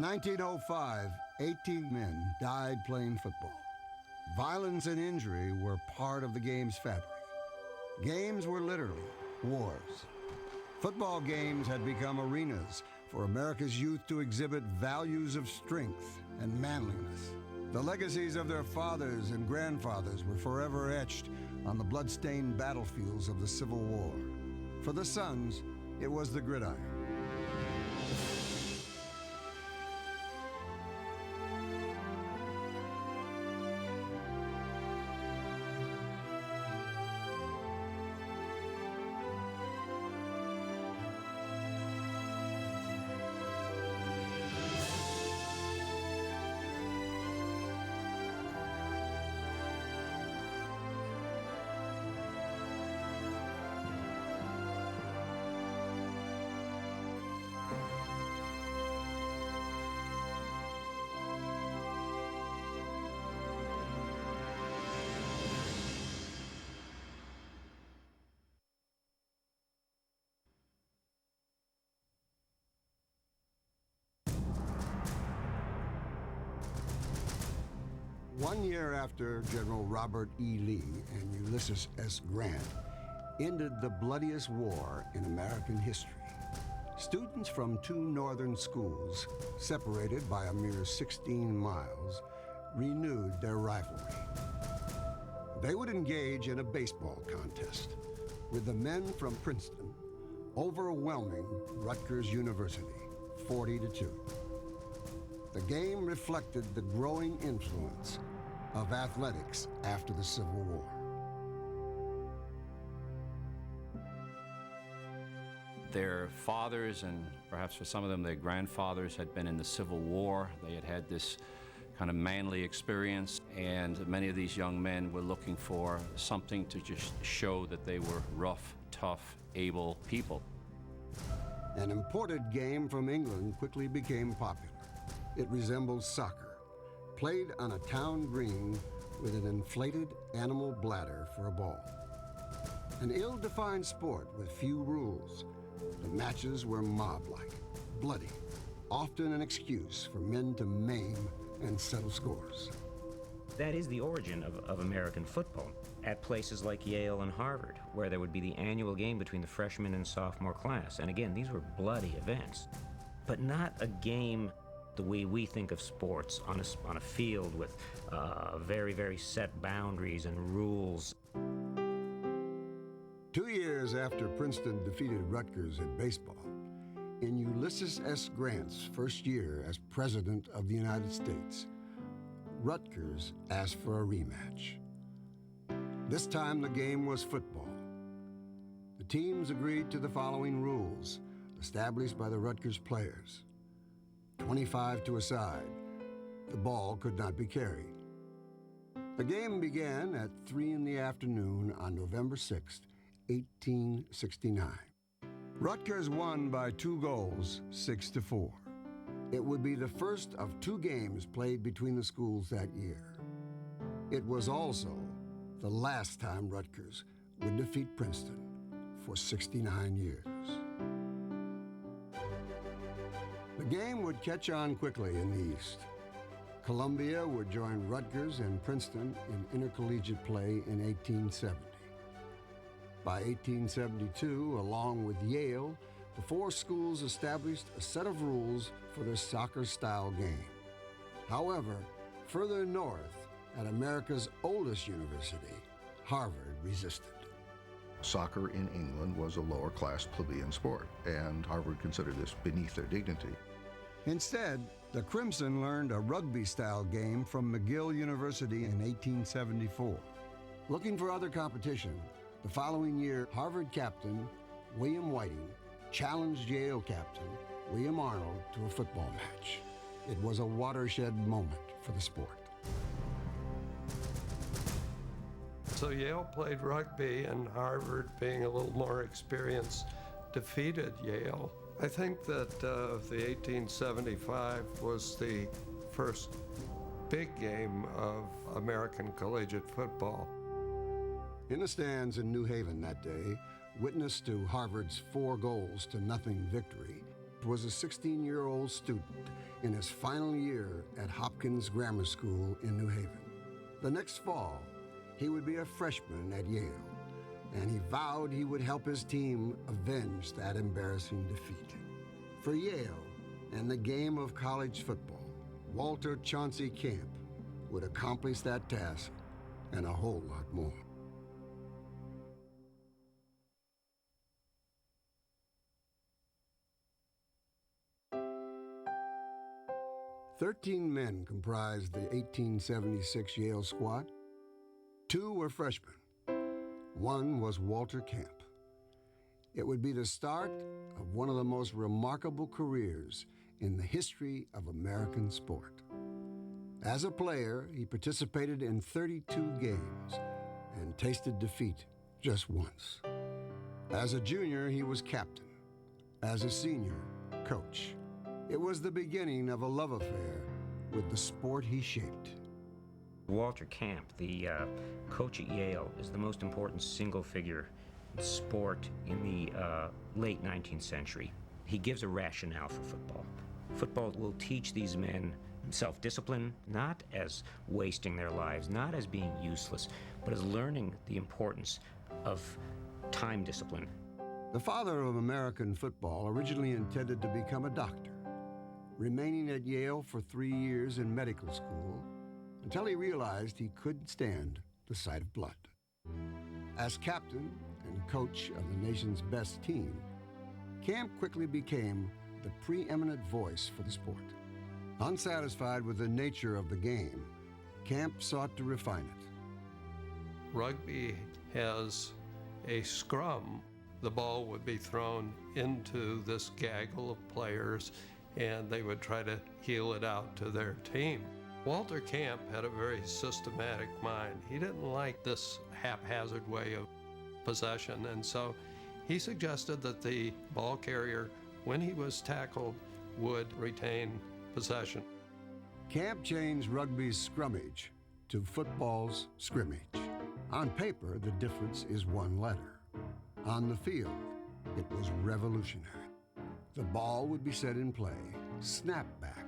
1905, 18 men died playing football. Violence and injury were part of the game's fabric. Games were literally wars. Football games had become arenas for America's youth to exhibit values of strength and manliness. The legacies of their fathers and grandfathers were forever etched on the blood-stained battlefields of the Civil War. For the sons, it was the gridiron. One year after General Robert E. Lee and Ulysses S. Grant ended the bloodiest war in American history, students from two northern schools, separated by a mere 16 miles, renewed their rivalry. They would engage in a baseball contest, with the men from Princeton overwhelming Rutgers University, 40-2. The game reflected the growing influence of athletics after the Civil War. Their fathers, and perhaps for some of them their grandfathers, had been in the Civil War. They had had this kind of manly experience, and many of these young men were looking for something to just show that they were rough, tough, able people. An imported game from England quickly became popular. It resembled soccer, played on a town green with an inflated animal bladder for a ball. An ill-defined sport with few rules, the matches were mob-like, bloody, often an excuse for men to maim and settle scores. That is the origin of American football, at places like Yale and Harvard, where there would be the annual game between the freshman and sophomore class. And again, these were bloody events, but not a game the way we think of sports, on a field with very, very set boundaries and rules. 2 years after Princeton defeated Rutgers in baseball, in Ulysses S. Grant's first year as President of the United States, Rutgers asked for a rematch. This time the game was football. The teams agreed to the following rules established by the Rutgers players. 25 to a side. The ball could not be carried. The game began at 3 in the afternoon on November 6, 1869. Rutgers won by 2 goals, 6-4. It would be the first of 2 games played between the schools that year. It was also the last time Rutgers would defeat Princeton for 69 years. The game would catch on quickly in the East. Columbia would join Rutgers and Princeton in intercollegiate play in 1870. By 1872, along with Yale, the 4 schools established a set of rules for their soccer-style game. However, further north, at America's oldest university, Harvard resisted. Soccer in England was a lower-class plebeian sport, and Harvard considered this beneath their dignity. Instead, the Crimson learned a rugby-style game from McGill University in 1874. Looking for other competition, the following year, Harvard captain William Whiting challenged Yale captain William Arnold to a football match. It was a watershed moment for the sport. So Yale played rugby, and Harvard, being a little more experienced, defeated Yale. I think that the 1875 was the first big game of American collegiate football. In the stands in New Haven that day, witness to Harvard's 4-0 victory, was a 16-year-old student in his final year at Hopkins Grammar School in New Haven. The next fall, he would be a freshman at Yale, and he vowed he would help his team avenge that embarrassing defeat. For Yale and the game of college football, Walter Chauncey Camp would accomplish that task and a whole lot more. "13 men comprised the 1876 Yale squad. 2 were freshmen. 1 was Walter Camp. It would be the start of one of the most remarkable careers in the history of American sport. As a player, he participated in 32 games and tasted defeat just once. As a junior, he was captain. As a senior, coach. It was the beginning of a love affair with the sport he shaped. Walter Camp, the coach at Yale, is the most important single figure in sport in the late 19th century. He gives a rationale for football. Football will teach these men self-discipline, not as wasting their lives, not as being useless, but as learning the importance of time discipline. The father of American football originally intended to become a doctor, remaining at Yale for 3 years in medical school until he realized he couldn't stand the sight of blood. As captain and coach of the nation's best team, Camp quickly became the preeminent voice for the sport. Unsatisfied with the nature of the game, Camp sought to refine it. Rugby has a scrum. The ball would be thrown into this gaggle of players, and they would try to heel it out to their team. Walter Camp had a very systematic mind. He didn't like this haphazard way of possession, and so he suggested that the ball carrier, when he was tackled, would retain possession. Camp changed rugby's scrummage to football's scrimmage. On paper, the difference is 1 letter. On the field, it was revolutionary. The ball would be set in play, snapped back,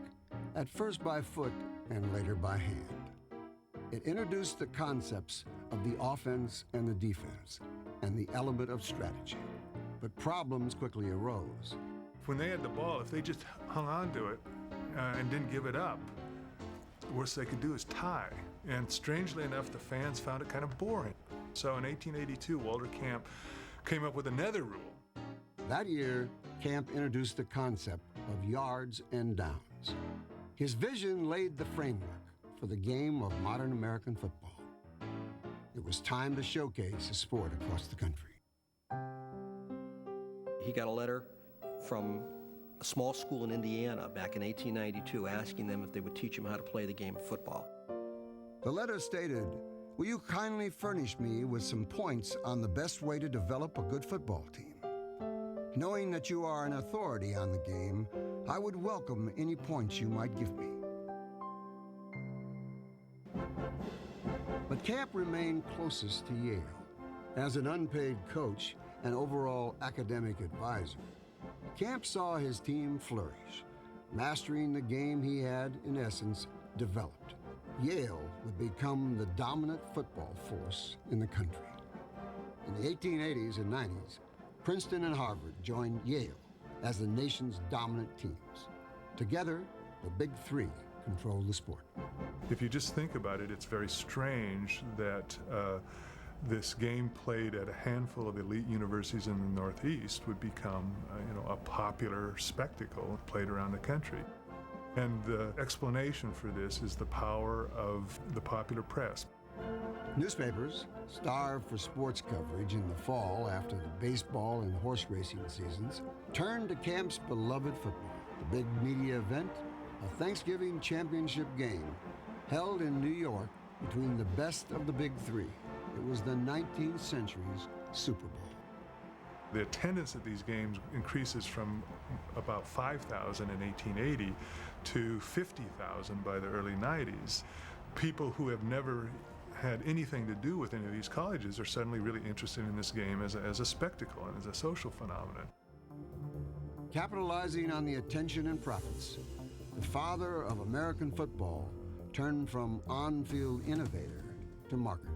at first by foot and later by hand. It introduced the concepts of the offense and the defense, and the element of strategy. But problems quickly arose. When they had the ball, if they just hung on to it and didn't give it up, the worst they could do is tie. And strangely enough, the fans found it kind of boring. So in 1882, Walter Camp came up with another rule. That year, Camp introduced the concept of yards and downs. His vision laid the framework for the game of modern American football. It was time to showcase his sport across the country. He got a letter from a small school in Indiana back in 1892 asking them if they would teach him how to play the game of football. The letter stated, "Will you kindly furnish me with some points on the best way to develop a good football team? Knowing that you are an authority on the game, I would welcome any points you might give me." But Camp remained closest to Yale. As an unpaid coach and overall academic advisor, Camp saw his team flourish, mastering the game he had, in essence, developed. Yale would become the dominant football force in the country. In the 1880s and 90s, Princeton and Harvard joined Yale as the nation's dominant teams. Together, the Big Three controlled the sport. If you just think about it, it's very strange that this game played at a handful of elite universities in the Northeast would become a popular spectacle played around the country. And the explanation for this is the power of the popular press. Newspapers, starved for sports coverage in the fall after the baseball and horse racing seasons, turned to Camp's beloved football. The big media event, a Thanksgiving championship game held in New York between the best of the Big Three. It was the 19th century's Super Bowl. The attendance at these games increases from about 5,000 in 1880 to 50,000 by the early 90s. People who have never had anything to do with any of these colleges are suddenly really interested in this game as a spectacle and as a social phenomenon. Capitalizing on the attention and profits, the father of American football turned from on-field innovator to marketer.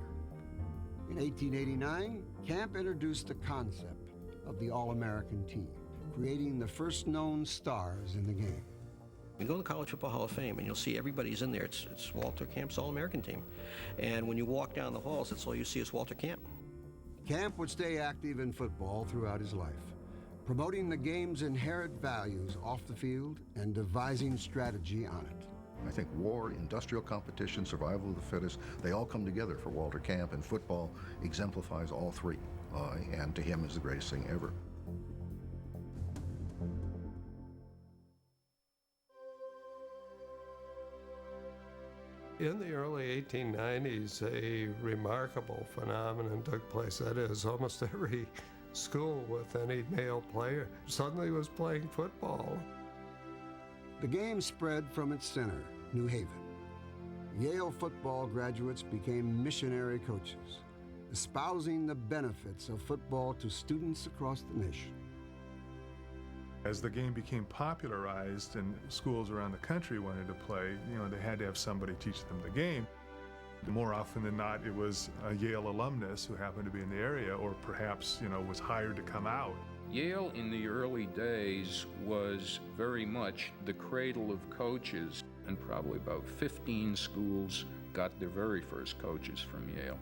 In 1889, Camp introduced the concept of the All-American team, creating the first known stars in the game. You go to the College Football Hall of Fame and you'll see everybody's in there. It's Walter Camp's All-American team. And when you walk down the halls, that's all you see is Walter Camp. Camp would stay active in football throughout his life, promoting the game's inherent values off the field and devising strategy on it. I think war, industrial competition, survival of the fittest, they all come together for Walter Camp, and football exemplifies all three, and to him is the greatest thing ever. In the early 1890s, a remarkable phenomenon took place. That is, almost every school with any male player suddenly was playing football. The game spread from its center, New Haven. Yale football graduates became missionary coaches, espousing the benefits of football to students across the nation. As the game became popularized and schools around the country wanted to play, they had to have somebody teach them the game. More often than not, it was a Yale alumnus who happened to be in the area, or perhaps, was hired to come out. Yale in the early days was very much the cradle of coaches, and probably about 15 schools got their very first coaches from Yale.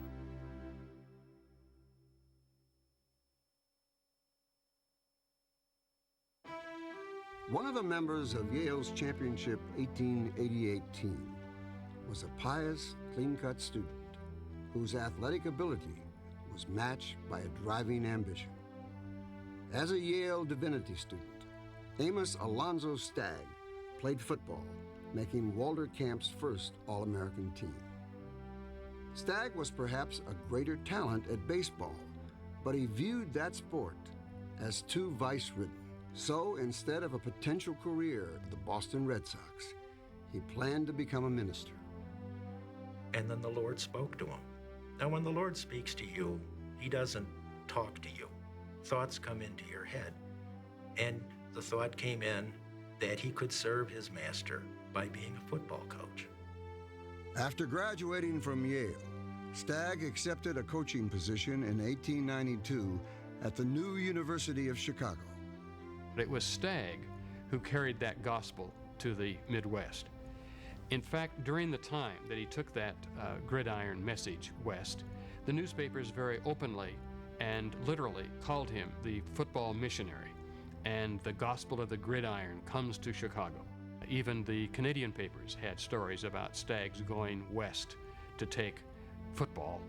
One of the members of Yale's championship 1888 team was a pious, clean-cut student whose athletic ability was matched by a driving ambition. As a Yale divinity student, Amos Alonzo Stagg played football, making Walter Camp's first All-American team. Stagg was perhaps a greater talent at baseball, but he viewed that sport as too vice-ridden. So instead of a potential career at the Boston Red Sox, he planned to become a minister. And then the Lord spoke to him. Now, when the Lord speaks to you, he doesn't talk to you. Thoughts come into your head. And the thought came in that he could serve his master by being a football coach. After graduating from Yale, Stagg accepted a coaching position in 1892 at the new University of Chicago. It was Stagg who carried that gospel to the Midwest. In fact, during the time that he took that gridiron message west, the newspapers very openly and literally called him the football missionary, and the gospel of the gridiron comes to Chicago. Even the Canadian papers had stories about Stagg's going west to take football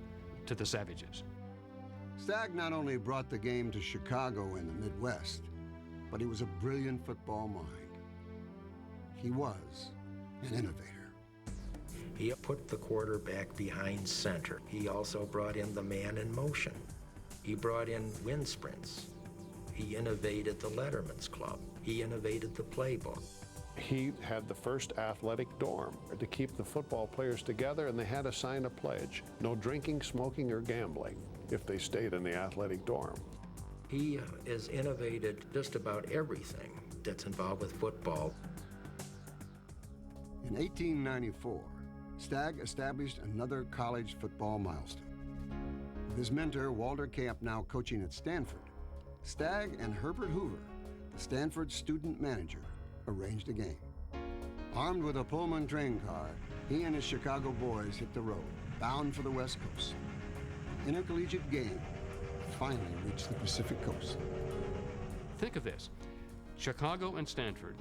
to the savages. Stagg not only brought the game to Chicago and the Midwest, but he was a brilliant football mind. He was an innovator. He put the quarterback behind center. He also brought in the man in motion. He brought in wind sprints. He innovated the Letterman's Club. He innovated the playbook. He had the first athletic dorm to keep the football players together, and they had to sign a pledge. No drinking, smoking, or gambling if they stayed in the athletic dorm. He has innovated just about everything that's involved with football. In 1894, Stagg established another college football milestone. With his mentor, Walter Camp, now coaching at Stanford, Stagg and Herbert Hoover, the Stanford student manager, arranged a game. Armed with a Pullman train car, he and his Chicago boys hit the road, bound for the West Coast. The intercollegiate game finally reached the Pacific Coast. Think of this. Chicago and Stanford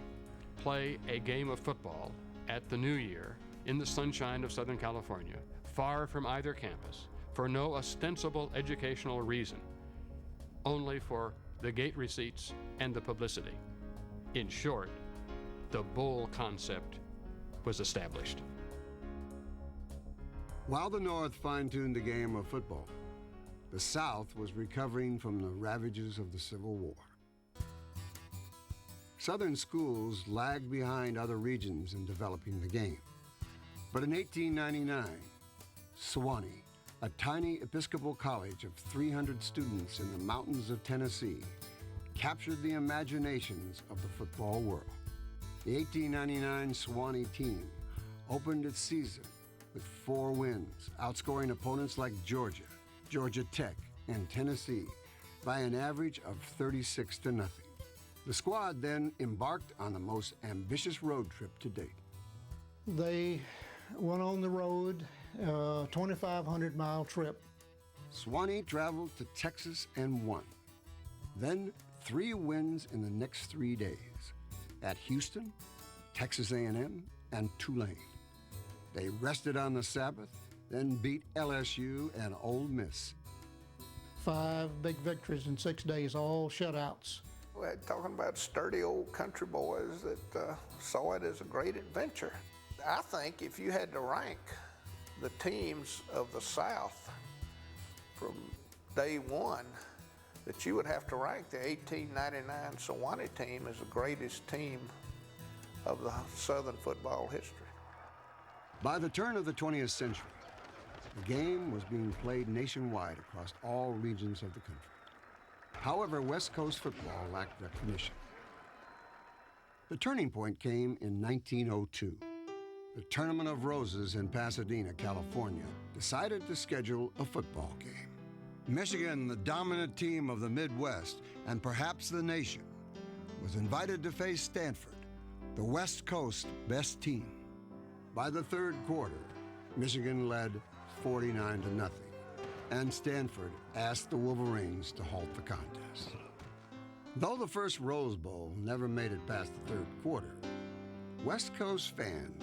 play a game of football at the New Year in the sunshine of Southern California, far from either campus, for no ostensible educational reason, only for the gate receipts and the publicity. In short, the bowl concept was established. While the North fine-tuned the game of football, the South was recovering from the ravages of the Civil War. Southern schools lagged behind other regions in developing the game. But in 1899, Sewanee, a tiny Episcopal college of 300 students in the mountains of Tennessee, captured the imaginations of the football world. The 1899 Sewanee team opened its season with 4 wins, outscoring opponents like Georgia, Georgia Tech, and Tennessee by an average of 36-0. The squad then embarked on the most ambitious road trip to date. They went on the road, 2,500-mile trip. Sewanee traveled to Texas and won. Then 3 wins in the next 3 days at Houston, Texas A&M, and Tulane. They rested on the Sabbath, then beat LSU and Ole Miss. 5 big victories in 6 days, all shutouts. We're talking about sturdy old country boys that saw it as a great adventure. I think if you had to rank the teams of the South from day one, that you would have to rank the 1899 Sewanee team as the greatest team of the Southern football history. By the turn of the 20th century, the game was being played nationwide across all regions of the country. However, West Coast football lacked recognition. The turning point came in 1902. The Tournament of Roses in Pasadena, California, decided to schedule a football game. Michigan, the dominant team of the Midwest and perhaps the nation, was invited to face Stanford, the West Coast best team. By the third quarter, Michigan led 49-0, and Stanford asked the Wolverines to halt the contest. Though the first Rose Bowl never made it past the third quarter, West Coast fans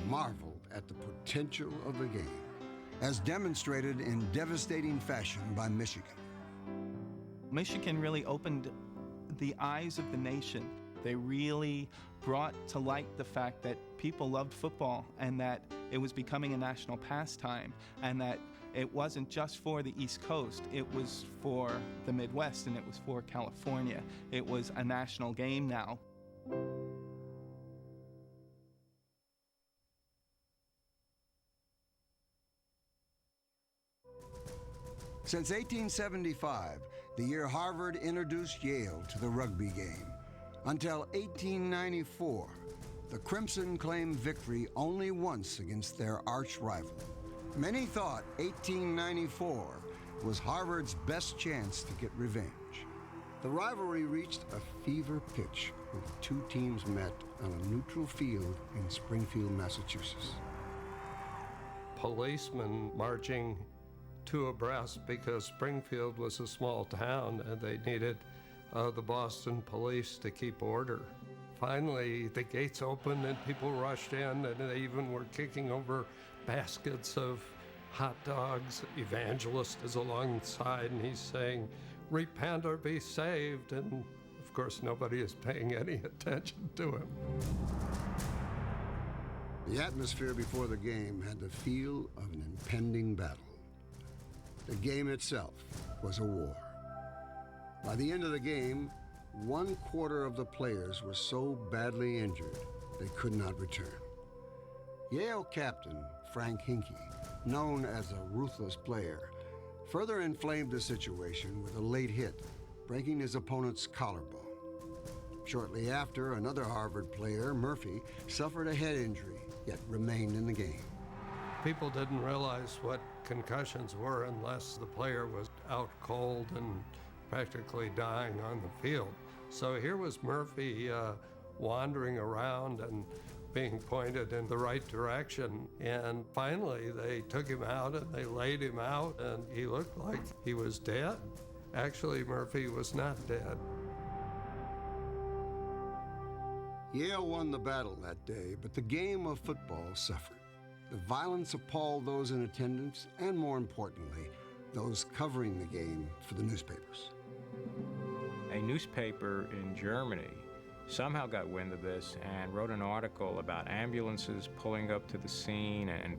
marveled at the potential of the game, as demonstrated in devastating fashion by Michigan. Michigan really opened the eyes of the nation. They really brought to light the fact that people loved football and that it was becoming a national pastime, and that it wasn't just for the East Coast, it was for the Midwest, and it was for California. It was a national game now. Since 1875, the year Harvard introduced Yale to the rugby game, until 1894, the Crimson claimed victory only once against their arch rival. Many thought 1894 was Harvard's best chance to get revenge. The rivalry reached a fever pitch when the 2 teams met on a neutral field in Springfield, Massachusetts. Policemen marching 2 abreast because Springfield was a small town and they needed the Boston police to keep order. Finally, the gates opened and people rushed in, and they even were kicking over baskets of hot dogs. Evangelist is alongside and he's saying, "Repent or be saved," and of course nobody is paying any attention to him. The atmosphere before the game had the feel of an impending battle. The game itself was a war. By the end of the game, 1/4 of the players were so badly injured they could not return. Yale captain Frank Hinkey, known as a ruthless player, further inflamed the situation with a late hit, breaking his opponent's collarbone. Shortly after, another Harvard player, Murphy, suffered a head injury, yet remained in the game. People didn't realize what concussions were unless the player was out cold and practically dying on the field. So here was Murphy wandering around and being pointed in the right direction. And finally, they took him out and they laid him out, and he looked like he was dead. Actually, Murphy was not dead. Yale won the battle that day, but the game of football suffered. The violence appalled those in attendance, and more importantly, those covering the game for the newspapers. A newspaper in Germany somehow got wind of this and wrote an article about ambulances pulling up to the scene and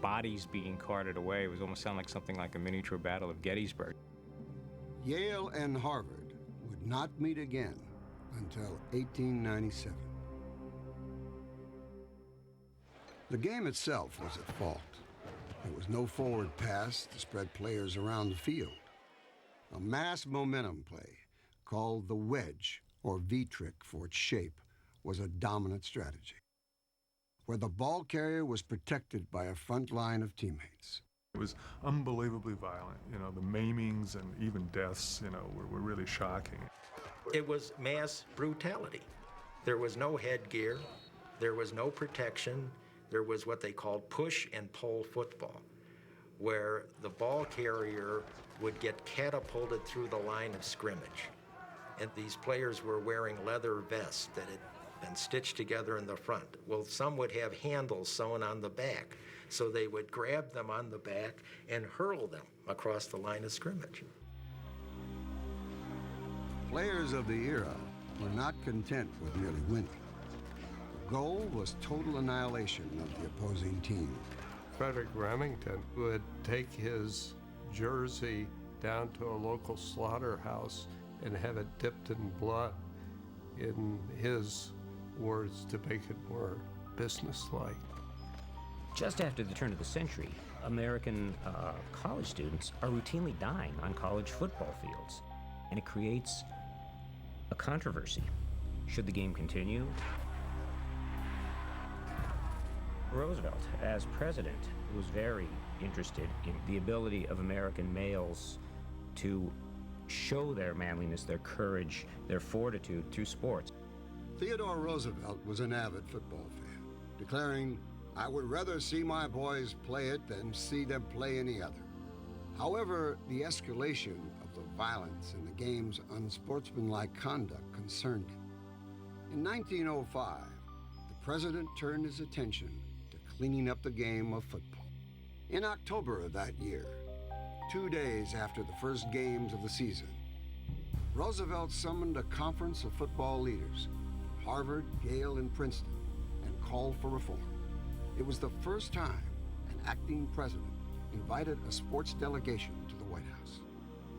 bodies being carted away. It was almost sound like something like a miniature battle of Gettysburg. Yale and Harvard would not meet again until 1897. The game itself was at fault. There was no forward pass to spread players around the field. A mass momentum play called the wedge, or V-trick for its shape, was a dominant strategy, where the ball carrier was protected by a front line of teammates. It was unbelievably violent. You know, the maimings and even deaths, you know, were really shocking. It was mass brutality. There was no headgear, there was no protection, there was what they called push and pull football, where the ball carrier would get catapulted through the line of scrimmage. And these players were wearing leather vests that had been stitched together in the front. Well, some would have handles sewn on the back, so they would grab them on the back and hurl them across the line of scrimmage. Players of the era were not content with merely winning. The goal was total annihilation of the opposing team. Frederick Remington would take his jersey down to a local slaughterhouse and have it dipped in blood, in his words, to make it more businesslike. Just after the turn of the century, American college students are routinely dying on college football fields, and it creates a controversy. Should the game continue? Roosevelt, as president, was very interested in the ability of American males to show their manliness, their courage, their fortitude through sports. Theodore Roosevelt was an avid football fan, declaring, "I would rather see my boys play it than see them play any other." However, the escalation of the violence and the game's unsportsmanlike conduct concerned him. In 1905, the president turned his attention to cleaning up the game of football. In October of that year, 2 days after the first games of the season, Roosevelt summoned a conference of football leaders from Harvard, Yale, and Princeton and called for reform. It was the first time an acting president invited a sports delegation to the White House.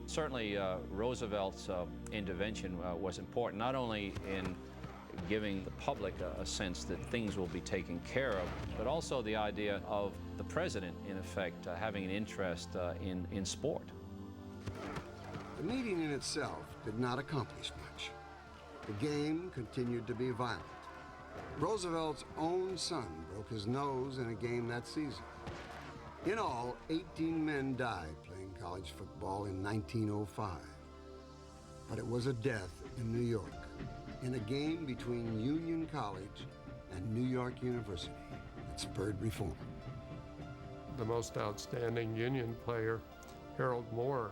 Certainly, Roosevelt's intervention was important, not only in giving the public a sense that things will be taken care of, but also the idea of the president, in effect, having an interest in sport. The meeting in itself did not accomplish much. The game continued to be violent. Roosevelt's own son broke his nose in a game that season. In all, 18 men died playing college football in 1905. But it was a death in New York, in a game between Union College and New York University that spurred reform. The most outstanding Union player, Harold Moore,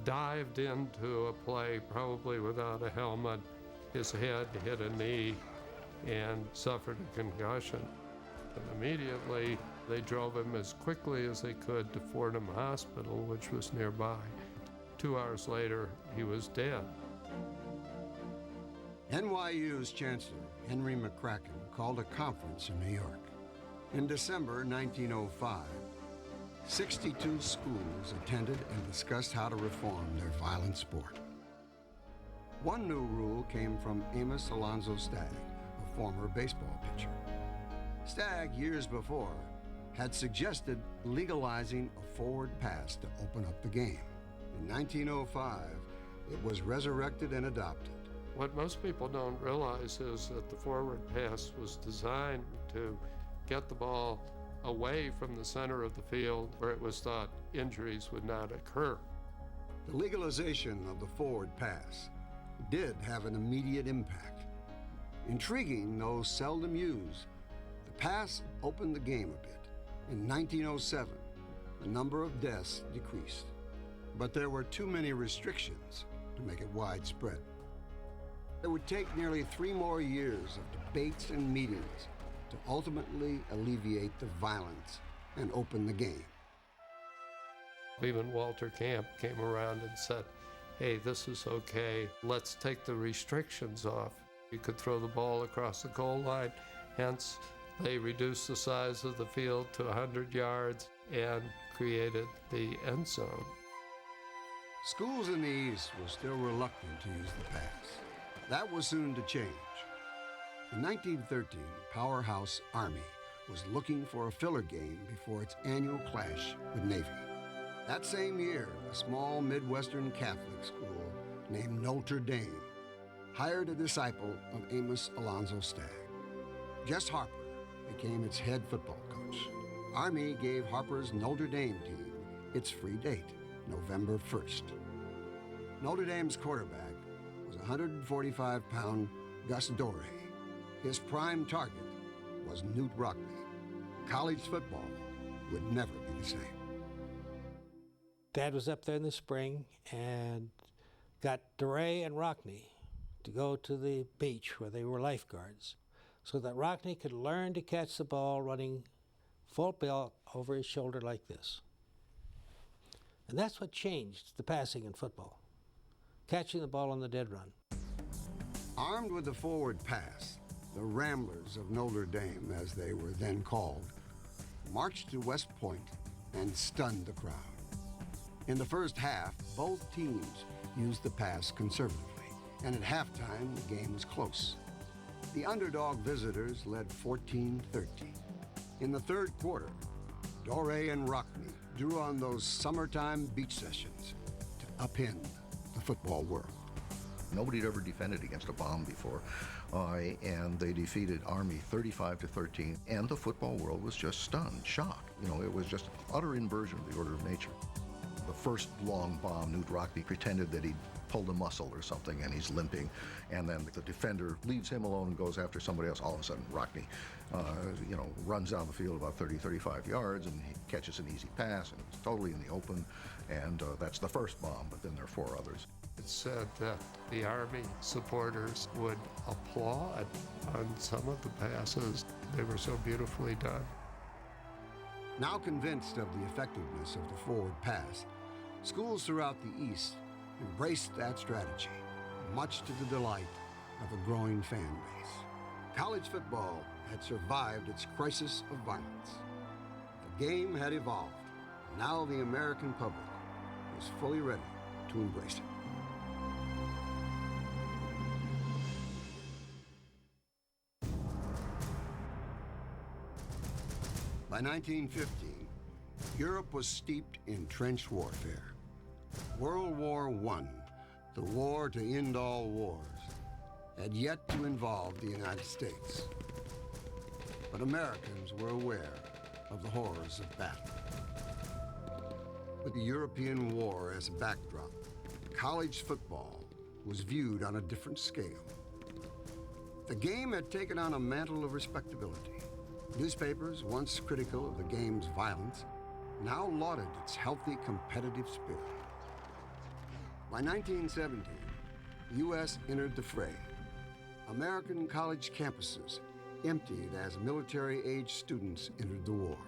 dived into a play probably without a helmet. His head hit a knee and suffered a concussion. And immediately, they drove him as quickly as they could to Fordham Hospital, which was nearby. 2 hours later, he was dead. NYU's Chancellor, Henry McCracken, called a conference in New York. In December 1905, 62 schools attended and discussed how to reform their violent sport. One new rule came from Amos Alonzo Stagg, a former baseball pitcher. Stagg, years before, had suggested legalizing a forward pass to open up the game. In 1905, it was resurrected and adopted. What most people don't realize is that the forward pass was designed to get the ball away from the center of the field where it was thought injuries would not occur. The legalization of the forward pass did have an immediate impact. Intriguing, though seldom used, the pass opened the game a bit. In 1907, the number of deaths decreased, but there were too many restrictions to make it widespread. It would take nearly 3 more years of debates and meetings to ultimately alleviate the violence and open the game. Even Walter Camp came around and said, "Hey, this is okay. Let's take the restrictions off." You could throw the ball across the goal line, hence they reduced the size of the field to 100 yards and created the end zone. Schools in the East were still reluctant to use the pass. That was soon to change. In 1913, Powerhouse Army was looking for a filler game before its annual clash with Navy. That same year, a small Midwestern Catholic school named Notre Dame hired a disciple of Amos Alonzo Stagg. Jess Harper became its head football coach. Army gave Harper's Notre Dame team its free date, November 1st. Notre Dame's quarterback was 145-pound Gus Doré. His prime target was Newt Rockne. College football would never be the same. Dad was up there in the spring and got Doré and Rockne to go to the beach where they were lifeguards so that Rockne could learn to catch the ball running full belt over his shoulder like this. And that's what changed the passing in football, catching the ball on the dead run. Armed with the forward pass, the Ramblers of Notre Dame, as they were then called, marched to West Point and stunned the crowd. In the first half, both teams used the pass conservatively, and at halftime, the game was close. The underdog visitors led 14-13. In the third quarter, Doré and Rockne drew on those summertime beach sessions to upend the football world. Nobody had ever defended against a bomb before, and they defeated Army 35-13, and the football world was just stunned, shocked. You know, it was just utter inversion of the order of nature. The first long bomb, Newt Rockne pretended that he'd pulled a muscle or something and he's limping, and then the defender leaves him alone and goes after somebody else. All of a sudden, Rockne, runs down the field about 30-35 yards, and he catches an easy pass, and it's totally in the open, and that's the first bomb, but then there are 4 others. It's said that the Army supporters would applaud on some of the passes. They were so beautifully done. Now convinced of the effectiveness of the forward pass, schools throughout the East embraced that strategy, much to the delight of a growing fan base. College football had survived its crisis of violence. The game had evolved. Now the American public was fully ready to embrace it. By 1915, Europe was steeped in trench warfare. World War I, the war to end all wars, had yet to involve the United States. But Americans were aware of the horrors of battle. With the European war as a backdrop, college football was viewed on a different scale. The game had taken on a mantle of respectability. Newspapers, once critical of the game's violence, now lauded its healthy, competitive spirit. By 1917, the U.S. entered the fray. American college campuses emptied as military-age students entered the war.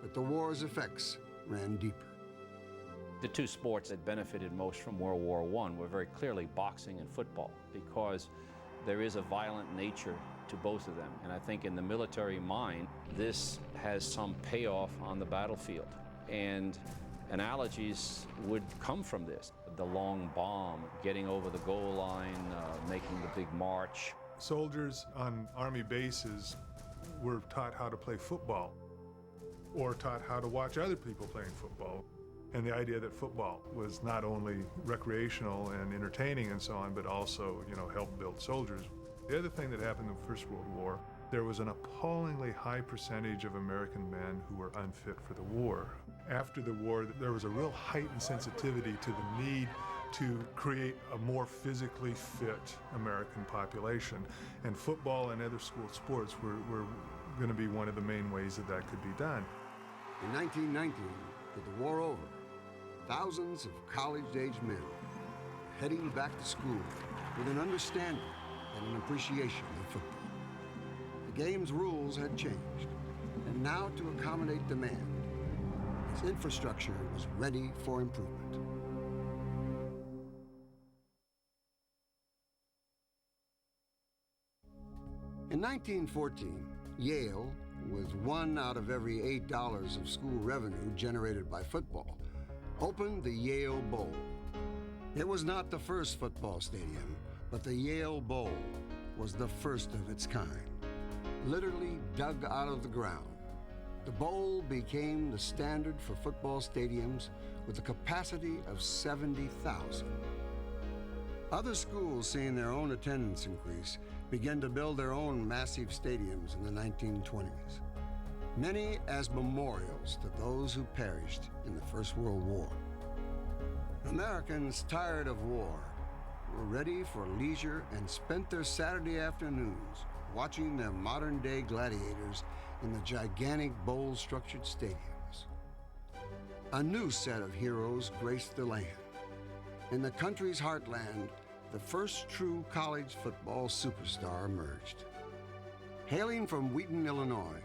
But the war's effects ran deeper. The two sports that benefited most from World War I were very clearly boxing and football, because there is a violent nature to both of them. And I think in the military mind, this has some payoff on the battlefield. And analogies would come from this. The long bomb, getting over the goal line, making the big march. Soldiers on Army bases were taught how to play football, or taught how to watch other people playing football. And the idea that football was not only recreational and entertaining and so on, but also, helped build soldiers. The other thing that happened in the First World War, there was an appallingly high percentage of American men who were unfit for the war. After the war, there was a real heightened sensitivity to the need to create a more physically fit American population. And football and other school sports were going to be one of the main ways that that could be done. In 1919, with the war over, thousands of college-age men were heading back to school with an understanding and an appreciation of football. The game's rules had changed, and now to accommodate demand, its infrastructure was ready for improvement. In 1914, Yale, with $1 out of every $8 of school revenue generated by football, opened the Yale Bowl. It was not the first football stadium, but the Yale Bowl was the first of its kind, literally dug out of the ground. The bowl became the standard for football stadiums with a capacity of 70,000. Other schools, seeing their own attendance increase, began to build their own massive stadiums in the 1920s, many as memorials to those who perished in the First World War. Americans tired of war were ready for leisure and spent their Saturday afternoons watching their modern-day gladiators in the gigantic bowl-structured stadiums. A new set of heroes graced the land. In the country's heartland, the first true college football superstar emerged. Hailing from Wheaton, Illinois,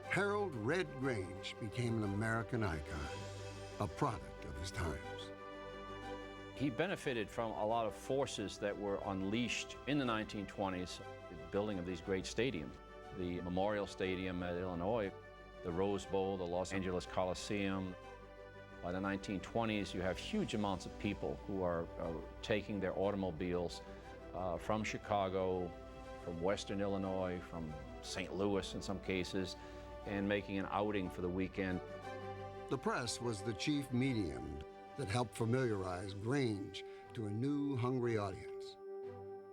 Harold Red Grange became an American icon, a product of his times. He benefited from a lot of forces that were unleashed in the 1920s, the building of these great stadiums. The Memorial Stadium at Illinois, the Rose Bowl, the Los Angeles Coliseum. By the 1920s, you have huge amounts of people who are taking their automobiles from Chicago, from Western Illinois, from St. Louis in some cases, and making an outing for the weekend. The press was the chief medium that helped familiarize Grange to a new, hungry audience.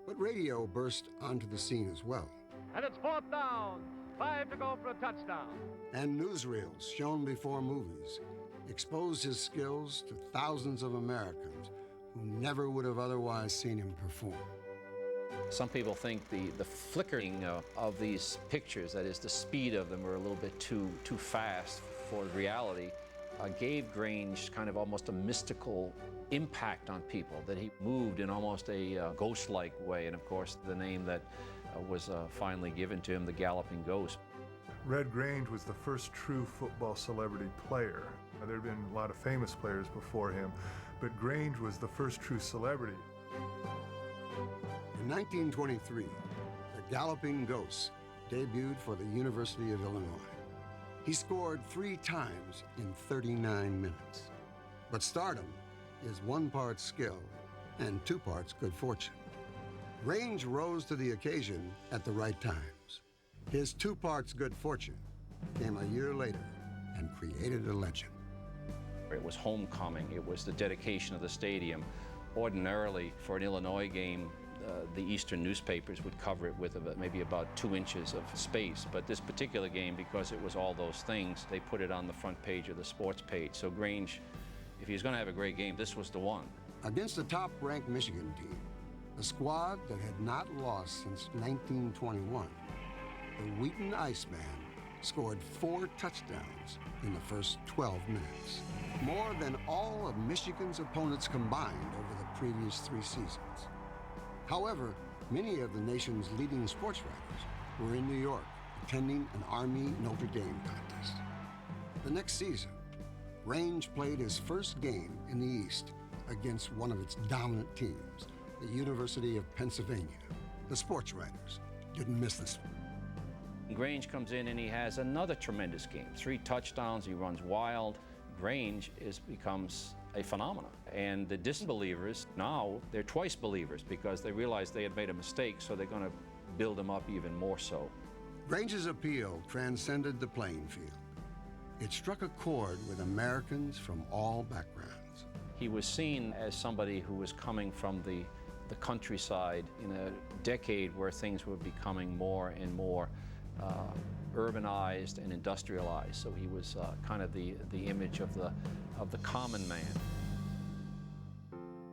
But radio burst onto the scene as well. And it's 4th down, 5 to go for a touchdown. And newsreels shown before movies exposed his skills to thousands of Americans who never would have otherwise seen him perform. Some people think the flickering of these pictures, that is, the speed of them, were a little bit too fast for reality, gave Grange kind of almost a mystical impact on people, that he moved in almost a ghost-like way. And of course, the name that was finally given to him, the Galloping Ghost. Red Grange was the first true football celebrity player. There had been a lot of famous players before him, but Grange was the first true celebrity. In 1923, the Galloping Ghost debuted for the University of Illinois. He scored 3 times in 39 minutes. But stardom is 1 part skill and 2 parts good fortune. Grange rose to the occasion at the right times. His 2 parts good fortune came a year later and created a legend. It was homecoming. It was the dedication of the stadium. Ordinarily, for an Illinois game, the Eastern newspapers would cover it with maybe about 2 inches of space. But this particular game, because it was all those things, they put it on the front page of the sports page. So Grange, if he was going to have a great game, this was the one. Against the top-ranked Michigan team, a squad that had not lost since 1921, the Wheaton Iceman scored 4 touchdowns in the first 12 minutes, more than all of Michigan's opponents combined over the previous 3 seasons. However, many of the nation's leading sports writers were in New York attending an Army-Notre Dame contest. The next season, Grange played his first game in the East against one of its dominant teams, the University of Pennsylvania. The sports writers didn't miss this one. Grange comes in and he has another tremendous game. 3 touchdowns, he runs wild. Grange becomes a phenomenon. And the disbelievers, now they're twice believers because they realize they had made a mistake, so they're going to build him up even more so. Grange's appeal transcended the playing field. It struck a chord with Americans from all backgrounds. He was seen as somebody who was coming from the countryside in a decade where things were becoming more and more urbanized and industrialized. So he was kind of the image of the common man.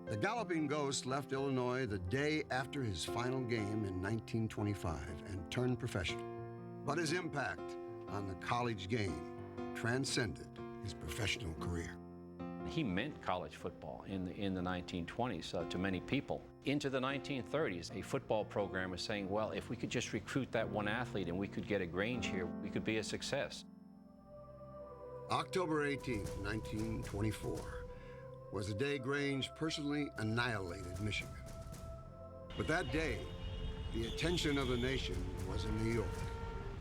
The Galloping Ghost left Illinois the day after his final game in 1925 and turned professional. But his impact on the college game transcended his professional career. He meant college football in the 1920s to many people. Into the 1930s, a football program was saying, well, if we could just recruit that one athlete and we could get a Grange here, we could be a success. October 18, 1924, was the day Grange personally annihilated Michigan. But that day, the attention of the nation was in New York,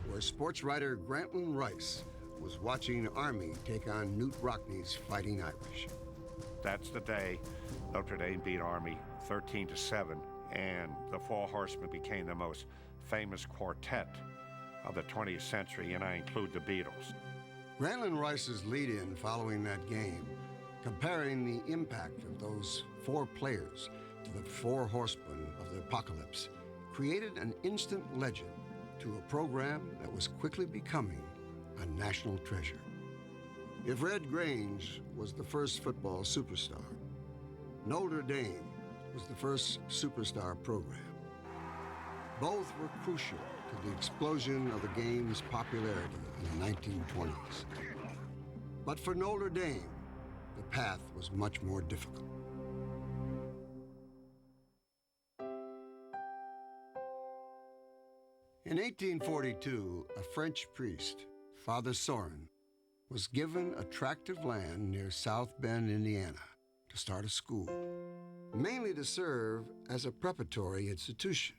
where sports writer Grantland Rice was watching Army take on Newt Rockne's Fighting Irish. That's the day Notre Dame beat Army 13-7, and the Four Horsemen became the most famous quartet of the 20th century, and I include the Beatles. Grantland Rice's lead-in following that game, comparing the impact of those 4 players the four horsemen of the apocalypse, created an instant legend to a program that was quickly becoming a national treasure. If Red Grange was the first football superstar, Notre Dame was the first superstar program. Both were crucial to the explosion of the game's popularity in the 1920s. But for Notre Dame, the path was much more difficult. In 1842, a French priest, Father Sorin, was given a tract of land near South Bend, Indiana, to start a school, mainly to serve as a preparatory institution.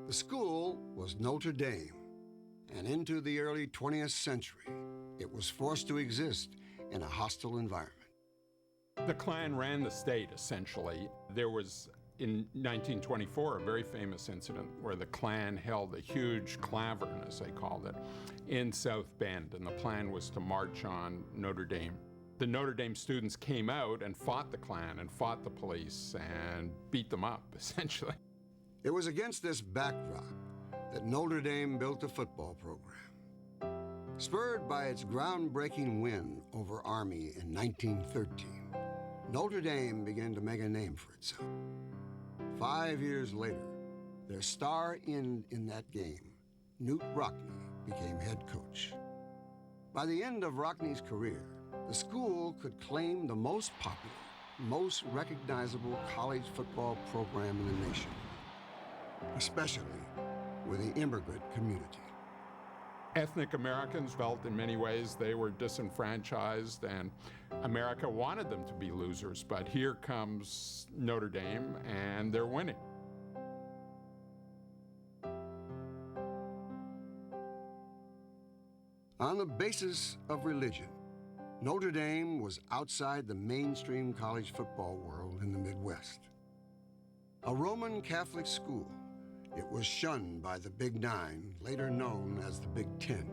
The school was Notre Dame, and into the early 20th century, it was forced to exist in a hostile environment. The Klan ran the state, essentially. There was, in 1924, a very famous incident where the Klan held a huge clavern, as they called it, in South Bend, and the plan was to march on Notre Dame. The Notre Dame students came out and fought the Klan and fought the police and beat them up, essentially. It was against this backdrop that Notre Dame built a football program. Spurred by its groundbreaking win over Army in 1913, Notre Dame began to make a name for itself. 5 years later, their star in that game, Newt Rockne, became head coach. By the end of Rockne's career, the school could claim the most popular, most recognizable college football program in the nation, especially with the immigrant community. Ethnic Americans felt in many ways they were disenfranchised, and America wanted them to be losers. But here comes Notre Dame, and they're winning. On the basis of religion, Notre Dame was outside the mainstream college football world in the Midwest. A Roman Catholic school, it was shunned by the Big Nine, later known as the Big Ten.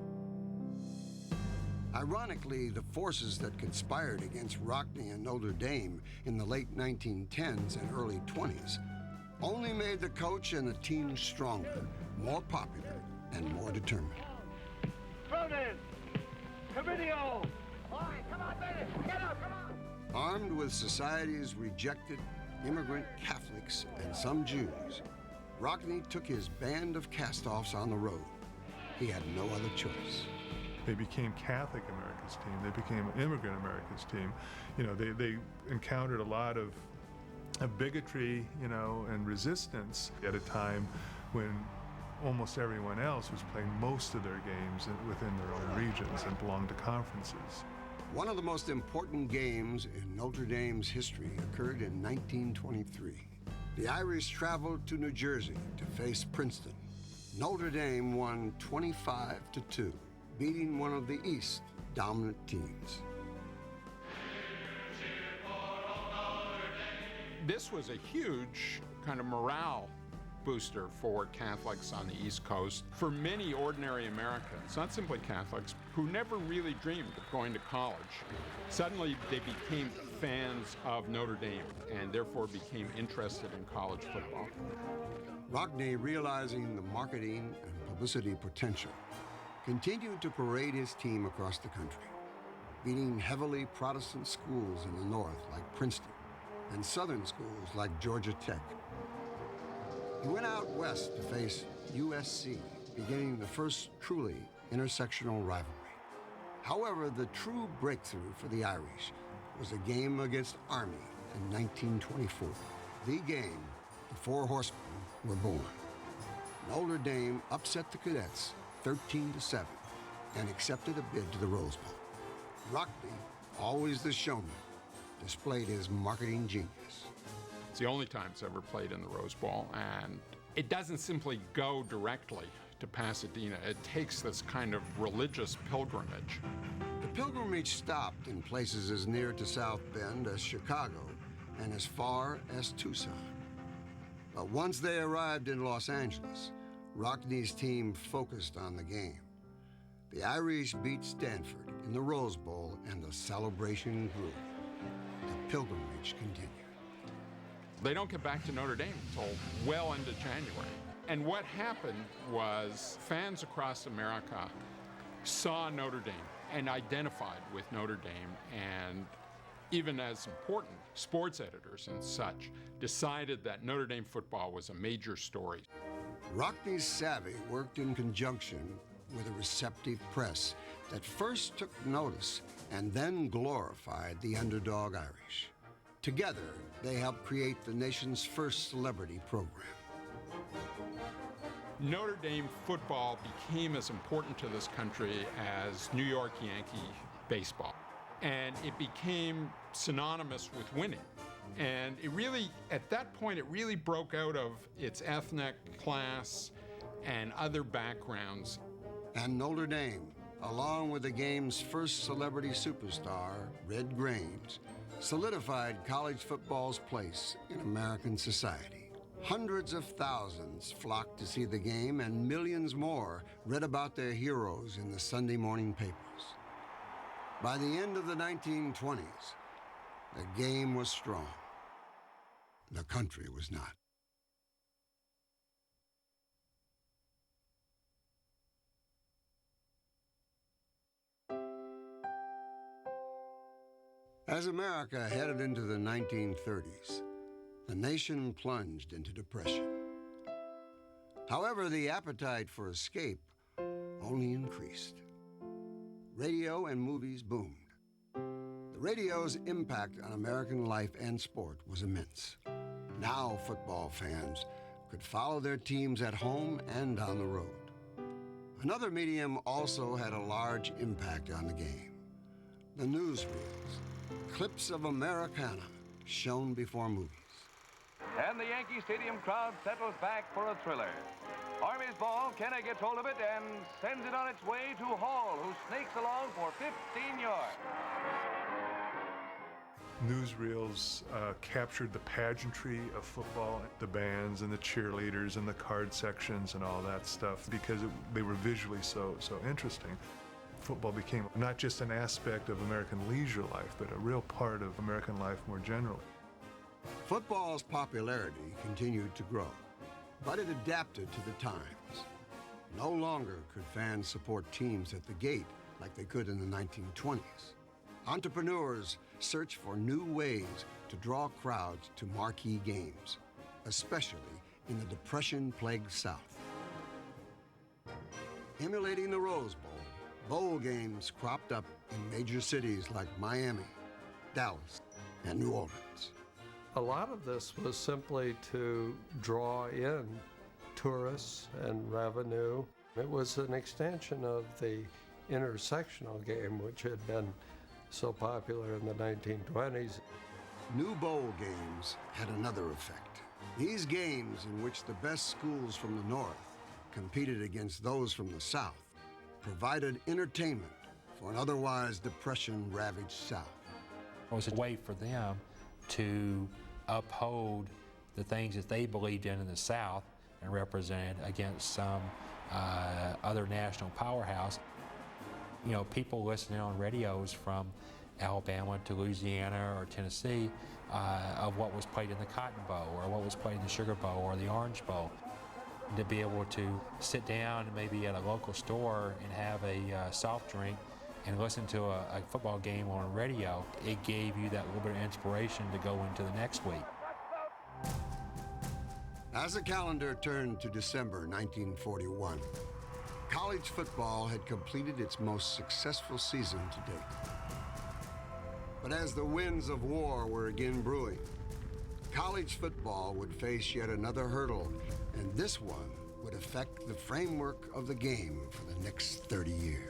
Ironically, the forces that conspired against Rockne and Notre Dame in the late 1910s and early 20s only made the coach and the team stronger, more popular, and more determined. Cronin! Covidio! All right, come on, baby! Get up, come on! Armed with society's rejected immigrant Catholics and some Jews, Rockne took his band of cast-offs on the road. He had no other choice. They became Catholic Americans team. They became Immigrant Americans team. You know, they encountered a lot of bigotry, you know, and resistance at a time when almost everyone else was playing most of their games within their own regions and belonged to conferences. One of the most important games in Notre Dame's history occurred in 1923. The Irish traveled to New Jersey to face Princeton. Notre Dame won 25-2, beating one of the East's dominant teams. This was a huge kind of morale booster for Catholics on the East Coast, for many ordinary Americans, not simply Catholics, who never really dreamed of going to college. Suddenly, they became fans of Notre Dame and therefore became interested in college football. Rockne, realizing the marketing and publicity potential, continued to parade his team across the country, beating heavily Protestant schools in the north like Princeton and southern schools like Georgia Tech. He went out west to face USC, beginning the first truly intersectional rivalry. However, the true breakthrough for the Irish was a game against Army in 1924. The game the Four Horsemen were born. Notre Dame upset the Cadets 13-7 and accepted a bid to the Rose Bowl. Rockne, always the showman, displayed his marketing genius. It's the only time it's ever played in the Rose Bowl, and it doesn't simply go directly to Pasadena. It takes this kind of religious pilgrimage. The pilgrimage stopped in places as near to South Bend as Chicago and as far as Tucson. But once they arrived in Los Angeles, Rockne's team focused on the game. The Irish beat Stanford in the Rose Bowl, and the celebration grew. The pilgrimage continued. They don't get back to Notre Dame until well into January. And what happened was fans across America saw Notre Dame and identified with Notre Dame, and even as important, sports editors and such decided that Notre Dame football was a major story. Rockne's savvy worked in conjunction with a receptive press that first took notice and then glorified the underdog Irish. Together, they helped create the nation's first celebrity program. Notre Dame football became as important to this country as New York Yankee baseball. And it became synonymous with winning. And it really, at that point, it really broke out of its ethnic, class, and other backgrounds. And Notre Dame, along with the game's first celebrity superstar, Red Grange, solidified college football's place in American society. Hundreds of thousands flocked to see the game, and millions more read about their heroes in the Sunday morning papers. By the end of the 1920s, the game was strong. The country was not. As America headed into the 1930s, the nation plunged into depression. However, the appetite for escape only increased. Radio and movies boomed. The radio's impact on American life and sport was immense. Now football fans could follow their teams at home and on the road. Another medium also had a large impact on the game. The newsreels, clips of Americana shown before movies. And the Yankee Stadium crowd settles back for a thriller. Army's ball, Kenny gets hold of it and sends it on its way to Hall, who snakes along for 15 yards. Newsreels captured the pageantry of football, the bands and the cheerleaders and the card sections and all that stuff because they were visually so interesting. Football became not just an aspect of American leisure life, but a real part of American life more generally. Football's popularity continued to grow, but it adapted to the times. No longer could fans support teams at the gate like they could in the 1920s. Entrepreneurs searched for new ways to draw crowds to marquee games, especially in the Depression-plagued South. Emulating the Rose Bowl, bowl games cropped up in major cities like Miami, Dallas, and New Orleans. A lot of this was simply to draw in tourists and revenue. It was an extension of the intersectional game, which had been so popular in the 1920s. New bowl games had another effect. These games, in which the best schools from the North competed against those from the South, provided entertainment for an otherwise depression-ravaged South. It was a way for them to uphold the things that they believed in the South and represented against some other national powerhouse. You know, people listening on radios from Alabama to Louisiana or Tennessee of what was played in the Cotton Bowl or what was played in the Sugar Bowl or the Orange Bowl. And to be able to sit down maybe at a local store and have a soft drink and listen to a football game on radio, it gave you that little bit of inspiration to go into the next week. As the calendar turned to December 1941, college football had completed its most successful season to date. But as the winds of war were again brewing, college football would face yet another hurdle, and this one would affect the framework of the game for the next 30 years.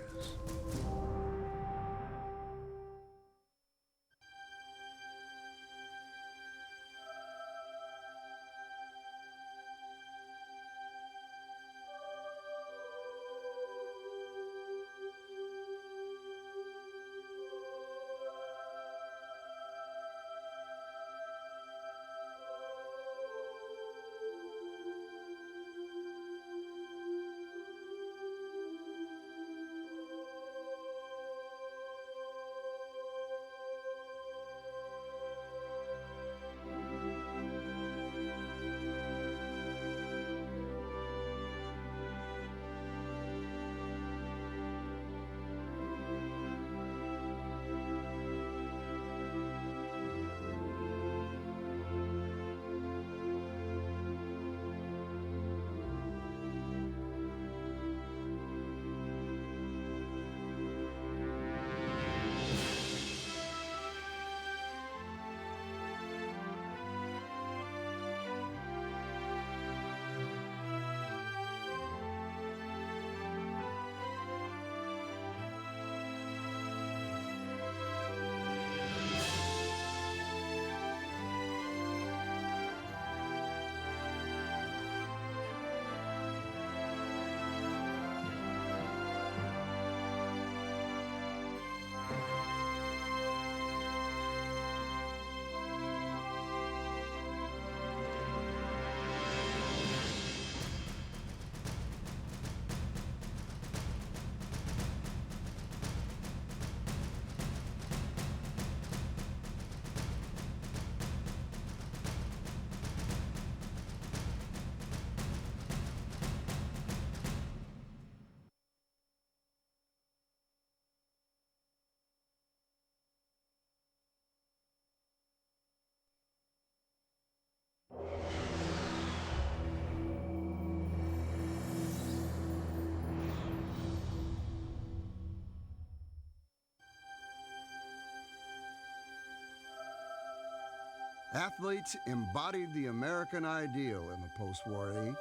Athletes embodied the American ideal in the post-war age.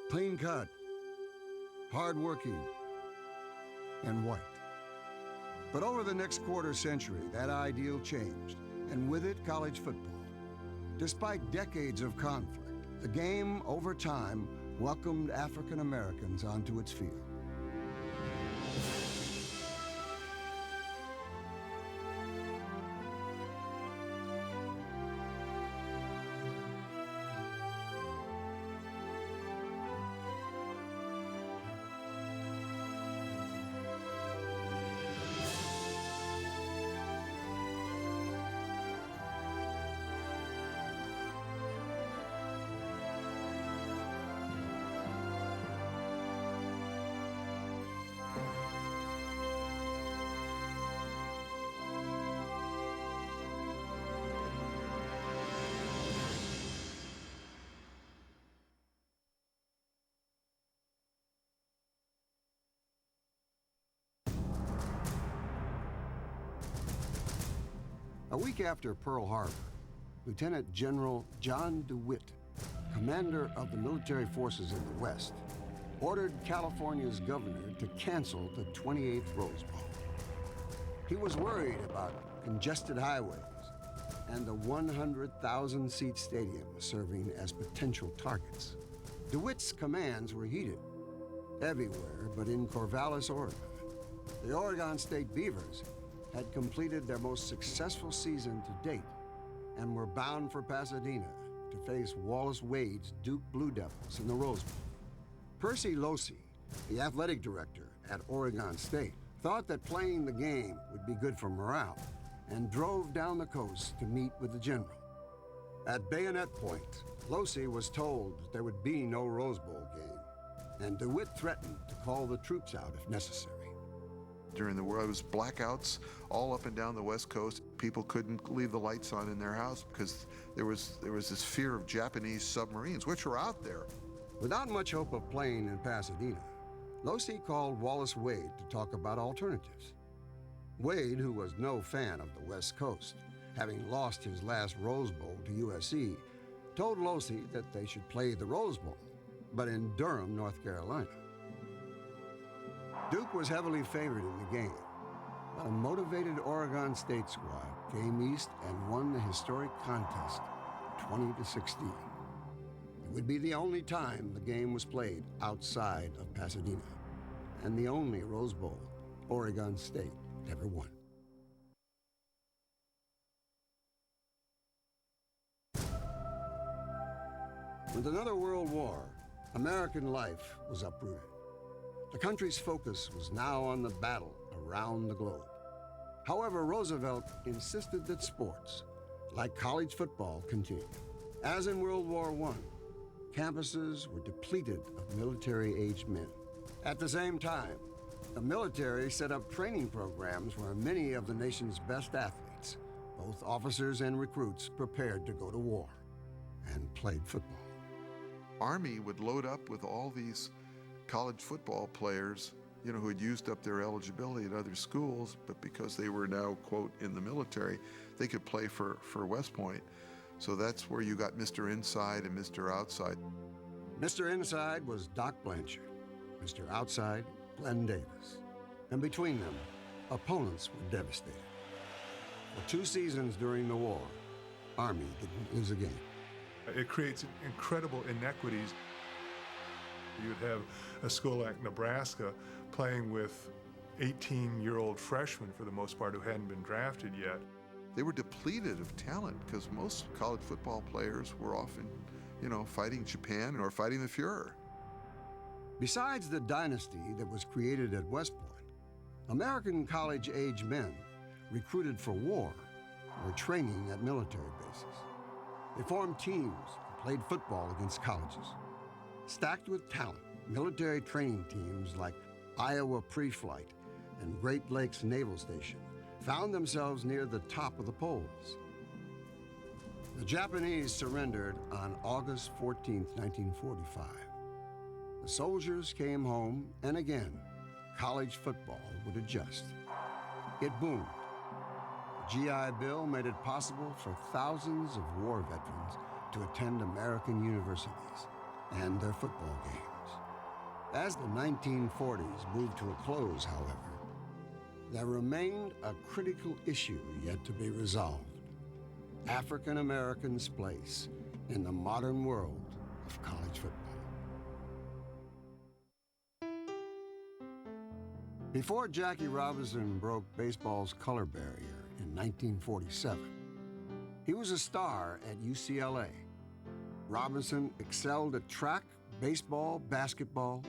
Clean cut, hardworking, and white. But over the next quarter century, that ideal changed, and with it, college football. Despite decades of conflict, the game, over time, welcomed African Americans onto its field. A week after Pearl Harbor, Lieutenant General John DeWitt, commander of the military forces in the West, ordered California's governor to cancel the 28th Rose Bowl. He was worried about congested highways and the 100,000-seat stadium serving as potential targets. DeWitt's commands were heeded everywhere but in Corvallis, Oregon. The Oregon State Beavers had completed their most successful season to date and were bound for Pasadena to face Wallace Wade's Duke Blue Devils in the Rose Bowl. Percy Losi, the athletic director at Oregon State, thought that playing the game would be good for morale and drove down the coast to meet with the general. At Bayonet Point, Losi was told that there would be no Rose Bowl game, and DeWitt threatened to call the troops out if necessary. During the war, it was blackouts all up and down the West Coast. People couldn't leave the lights on in their house because there was this fear of Japanese submarines, which were out there. Without much hope of playing in Pasadena, Losi called Wallace Wade to talk about alternatives. Wade, who was no fan of the West Coast, having lost his last Rose Bowl to USC, told Losi that they should play the Rose Bowl, but in Durham, North Carolina. Duke was heavily favored in the game, but a motivated Oregon State squad came east and won the historic contest 20-16. It would be the only time the game was played outside of Pasadena, and the only Rose Bowl Oregon State ever won. With another world war, American life was uprooted. The country's focus was now on the battle around the globe. However, Roosevelt insisted that sports, like college football, continue. As in World War I, campuses were depleted of military-aged men. At the same time, the military set up training programs where many of the nation's best athletes, both officers and recruits, prepared to go to war and played football. Army would load up with all these college football players, who had used up their eligibility at other schools, but because they were now, quote, in the military, they could play for West Point. So that's where you got Mr. Inside and Mr. Outside. Mr. Inside was Doc Blanchard, Mr. Outside, Glenn Davis. And between them, opponents were devastated. For 2 seasons during the war, Army didn't lose a game. It creates incredible inequities. You'd have a school like Nebraska playing with 18-year-old freshmen, for the most part, who hadn't been drafted yet. They were depleted of talent because most college football players were often, fighting Japan or fighting the Fuhrer. Besides the dynasty that was created at West Point, American college-age men recruited for war were training at military bases. They formed teams and played football against colleges. Stacked with talent, military training teams like Iowa Pre-Flight and Great Lakes Naval Station found themselves near the top of the polls. The Japanese surrendered on August 14, 1945. The soldiers came home, and again, college football would adjust. It boomed. The GI Bill made it possible for thousands of war veterans to attend American universities and their football games. As the 1940s moved to a close, however, there remained a critical issue yet to be resolved: African Americans' place in the modern world of college football. Before Jackie Robinson broke baseball's color barrier in 1947, he was a star at UCLA. Robinson excelled at track, baseball, basketball,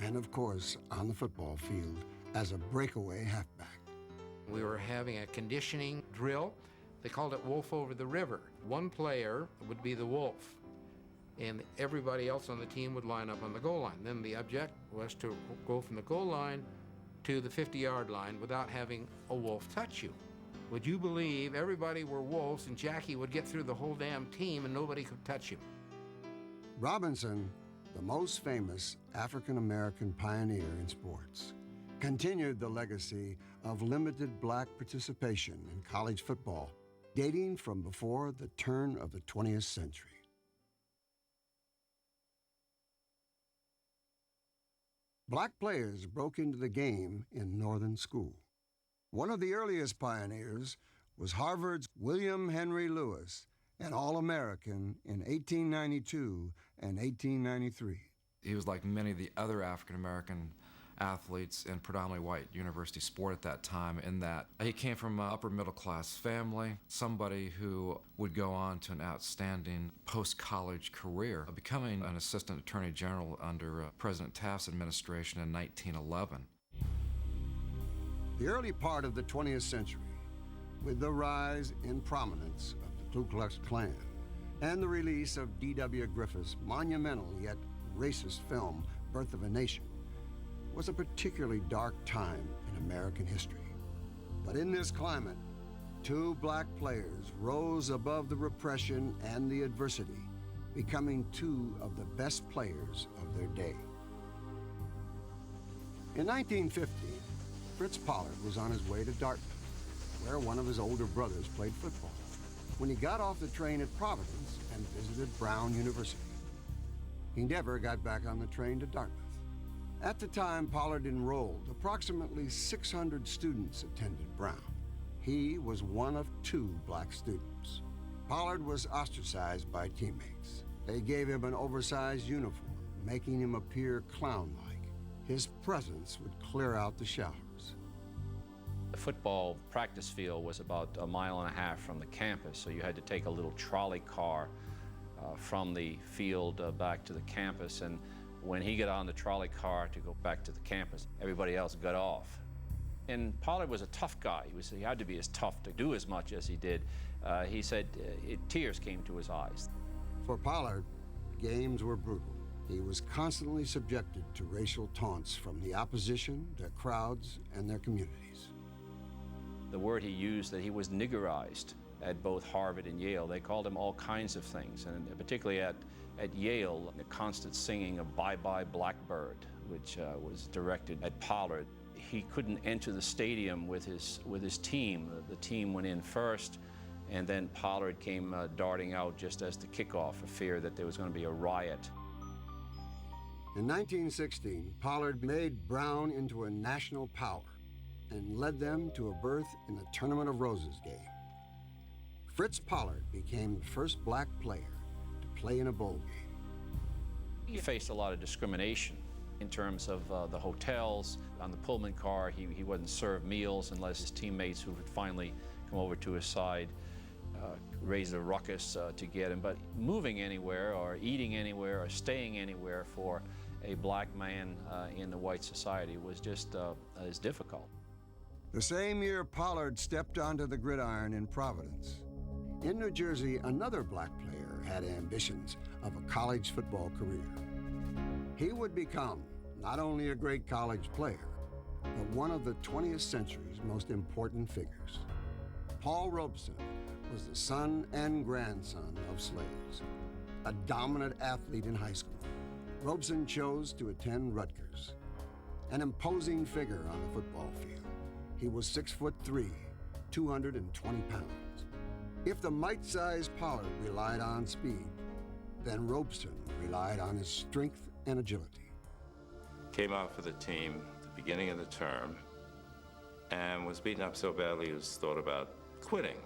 and of course, on the football field as a breakaway halfback. We were having a conditioning drill. They called it Wolf Over the River. One player would be the wolf, and everybody else on the team would line up on the goal line. Then the object was to go from the goal line to the 50-yard line without having a wolf touch you. Would you believe everybody were wolves and Jackie would get through the whole damn team and nobody could touch him? Robinson, the most famous African-American pioneer in sports, continued the legacy of limited black participation in college football, dating from before the turn of the 20th century. Black players broke into the game in northern school. One of the earliest pioneers was Harvard's William Henry Lewis, an All-American in 1892 and 1893. He was like many of the other African-American athletes in predominantly white university sport at that time, in that he came from an upper middle class family, somebody who would go on to an outstanding post-college career, becoming an assistant attorney general under President Taft's administration in 1911. The early part of the 20th century, with the rise in prominence of the Ku Klux Klan and the release of D.W. Griffith's monumental yet racist film, Birth of a Nation, was a particularly dark time in American history. But in this climate, two black players rose above the repression and the adversity, becoming two of the best players of their day. In 1950, Fritz Pollard was on his way to Dartmouth, where one of his older brothers played football, when he got off the train at Providence and visited Brown University. He never got back on the train to Dartmouth. At the time Pollard enrolled, approximately 600 students attended Brown. He was one of two black students. Pollard was ostracized by teammates. They gave him an oversized uniform, making him appear clown-like. His presence would clear out the showers. The football practice field was about 1.5 miles from the campus, so you had to take a little trolley car from the field back to the campus, and when he got on the trolley car to go back to the campus, everybody else got off. And Pollard was a tough guy. He had to be as tough to do as much as he did. He said tears came to his eyes. For Pollard, games were brutal. He was constantly subjected to racial taunts from the opposition, their crowds, and their communities. The word he used, that he was niggerized at both Harvard and Yale. They called him all kinds of things, and particularly at Yale, the constant singing of Bye Bye Blackbird, which was directed at Pollard. He couldn't enter the stadium with his team. The team went in first, and then Pollard came darting out just as the kickoff, for fear that there was going to be a riot. In 1916, Pollard made Brown into a national power and led them to a berth in the Tournament of Roses game. Fritz Pollard became the first black player to play in a bowl game. He faced a lot of discrimination in terms of the hotels. On the Pullman car, he wasn't served meals unless his teammates, who would finally come over to his side, raised a ruckus to get him. But moving anywhere or eating anywhere or staying anywhere for a black man in the white society was just as difficult. The same year Pollard stepped onto the gridiron in Providence. In New Jersey, another black player had ambitions of a college football career. He would become not only a great college player, but one of the 20th century's most important figures. Paul Robeson was the son and grandson of slaves, a dominant athlete in high school. Robeson chose to attend Rutgers, an imposing figure on the football field. He was 6'3", 220 pounds. If the mite-sized Pollard relied on speed, then Robeson relied on his strength and agility. Came out for the team at the beginning of the term and was beaten up so badly he was thought about quitting.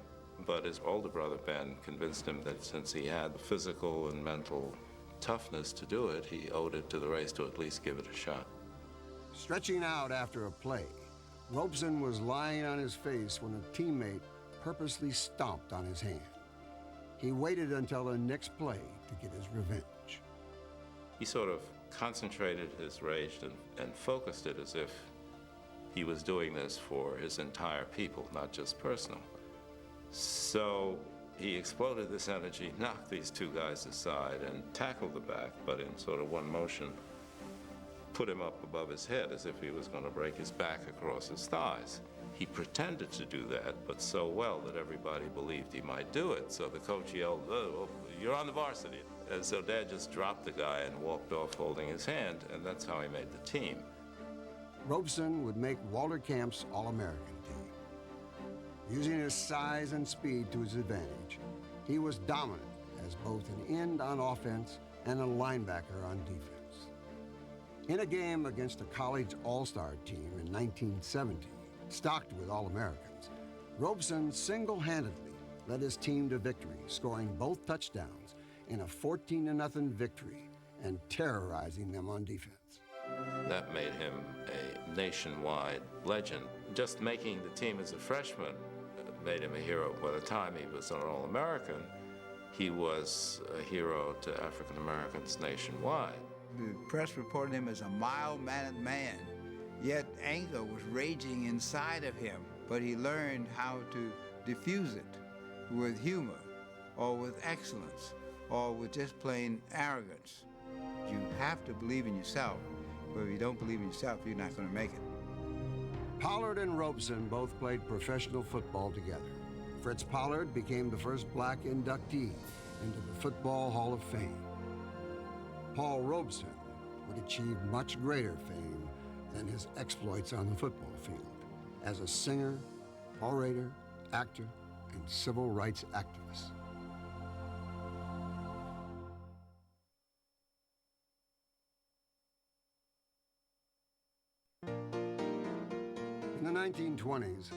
But his older brother, Ben, convinced him that since he had the physical and mental toughness to do it, he owed it to the race to at least give it a shot. Stretching out after a play, Robeson was lying on his face when a teammate purposely stomped on his hand. He waited until the next play to get his revenge. He sort of concentrated his rage and focused it as if he was doing this for his entire people, not just personal. So he exploded this energy, knocked these two guys aside, and tackled the back, but in sort of one motion, put him up above his head as if he was going to break his back across his thighs. He pretended to do that, but so well that everybody believed he might do it. So the coach yelled, "Oh, you're on the varsity." And so Dad just dropped the guy and walked off holding his hand, and that's how he made the team. Robeson would make Walter Camp's All-American team. Using his size and speed to his advantage, he was dominant as both an end on offense and a linebacker on defense. In a game against a college all-star team in 1970, stocked with All-Americans, Robeson single-handedly led his team to victory, scoring both touchdowns in a 14-0 victory and terrorizing them on defense. That made him a nationwide legend. Just making the team as a freshman made him a hero. By the time he was an All-American, he was a hero to African Americans nationwide. The press reported him as a mild-mannered man, yet anger was raging inside of him, but he learned how to diffuse it with humor or with excellence or with just plain arrogance. You have to believe in yourself, but if you don't believe in yourself, you're not going to make it. Pollard and Robeson both played professional football together. Fritz Pollard became the first black inductee into the Football Hall of Fame. Paul Robeson would achieve much greater fame than his exploits on the football field as a singer, orator, actor, and civil rights activist. In the 1920s,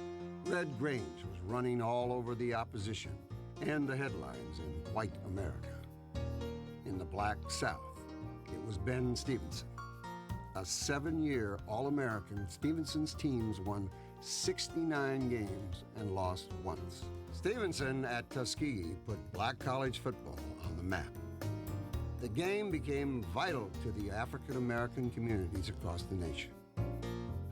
Red Grange was running all over the opposition and the headlines in white America. In the Black South, it was Ben Stevenson. A 7-year All-American, Stevenson's teams won 69 games and lost once. Stevenson at Tuskegee put black college football on the map. The game became vital to the African-American communities across the nation.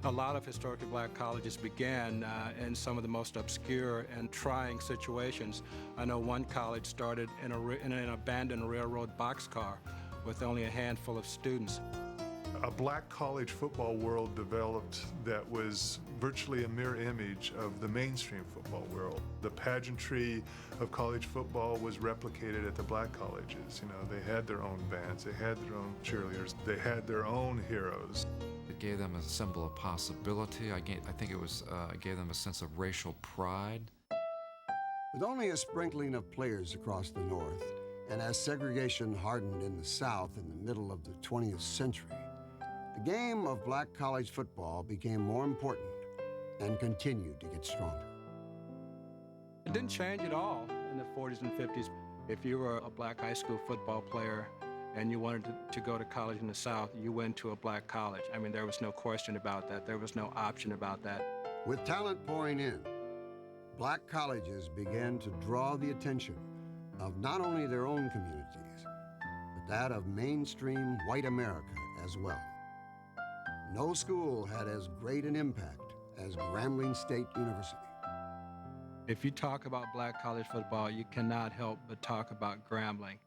A lot of historically black colleges began in some of the most obscure and trying situations. I know one college started in an abandoned railroad boxcar with only a handful of students. A black college football world developed that was virtually a mirror image of the mainstream football world. The pageantry of college football was replicated at the black colleges. You know, they had their own bands, they had their own cheerleaders, they had their own heroes. It gave them a symbol of possibility. I think it gave them a sense of racial pride. With only a sprinkling of players across the North, and as segregation hardened in the South in the middle of the 20th century, the game of black college football became more important and continued to get stronger. It didn't change at all in the 40s and 50s. If you were a black high school football player and you wanted to go to college in the South, you went to a black college. I mean, there was no question about that. There was no option about that. With talent pouring in, black colleges began to draw the attention of not only their own communities, but that of mainstream white America as well. No school had as great an impact as Grambling State University. If you talk about black college football, you cannot help but talk about Grambling.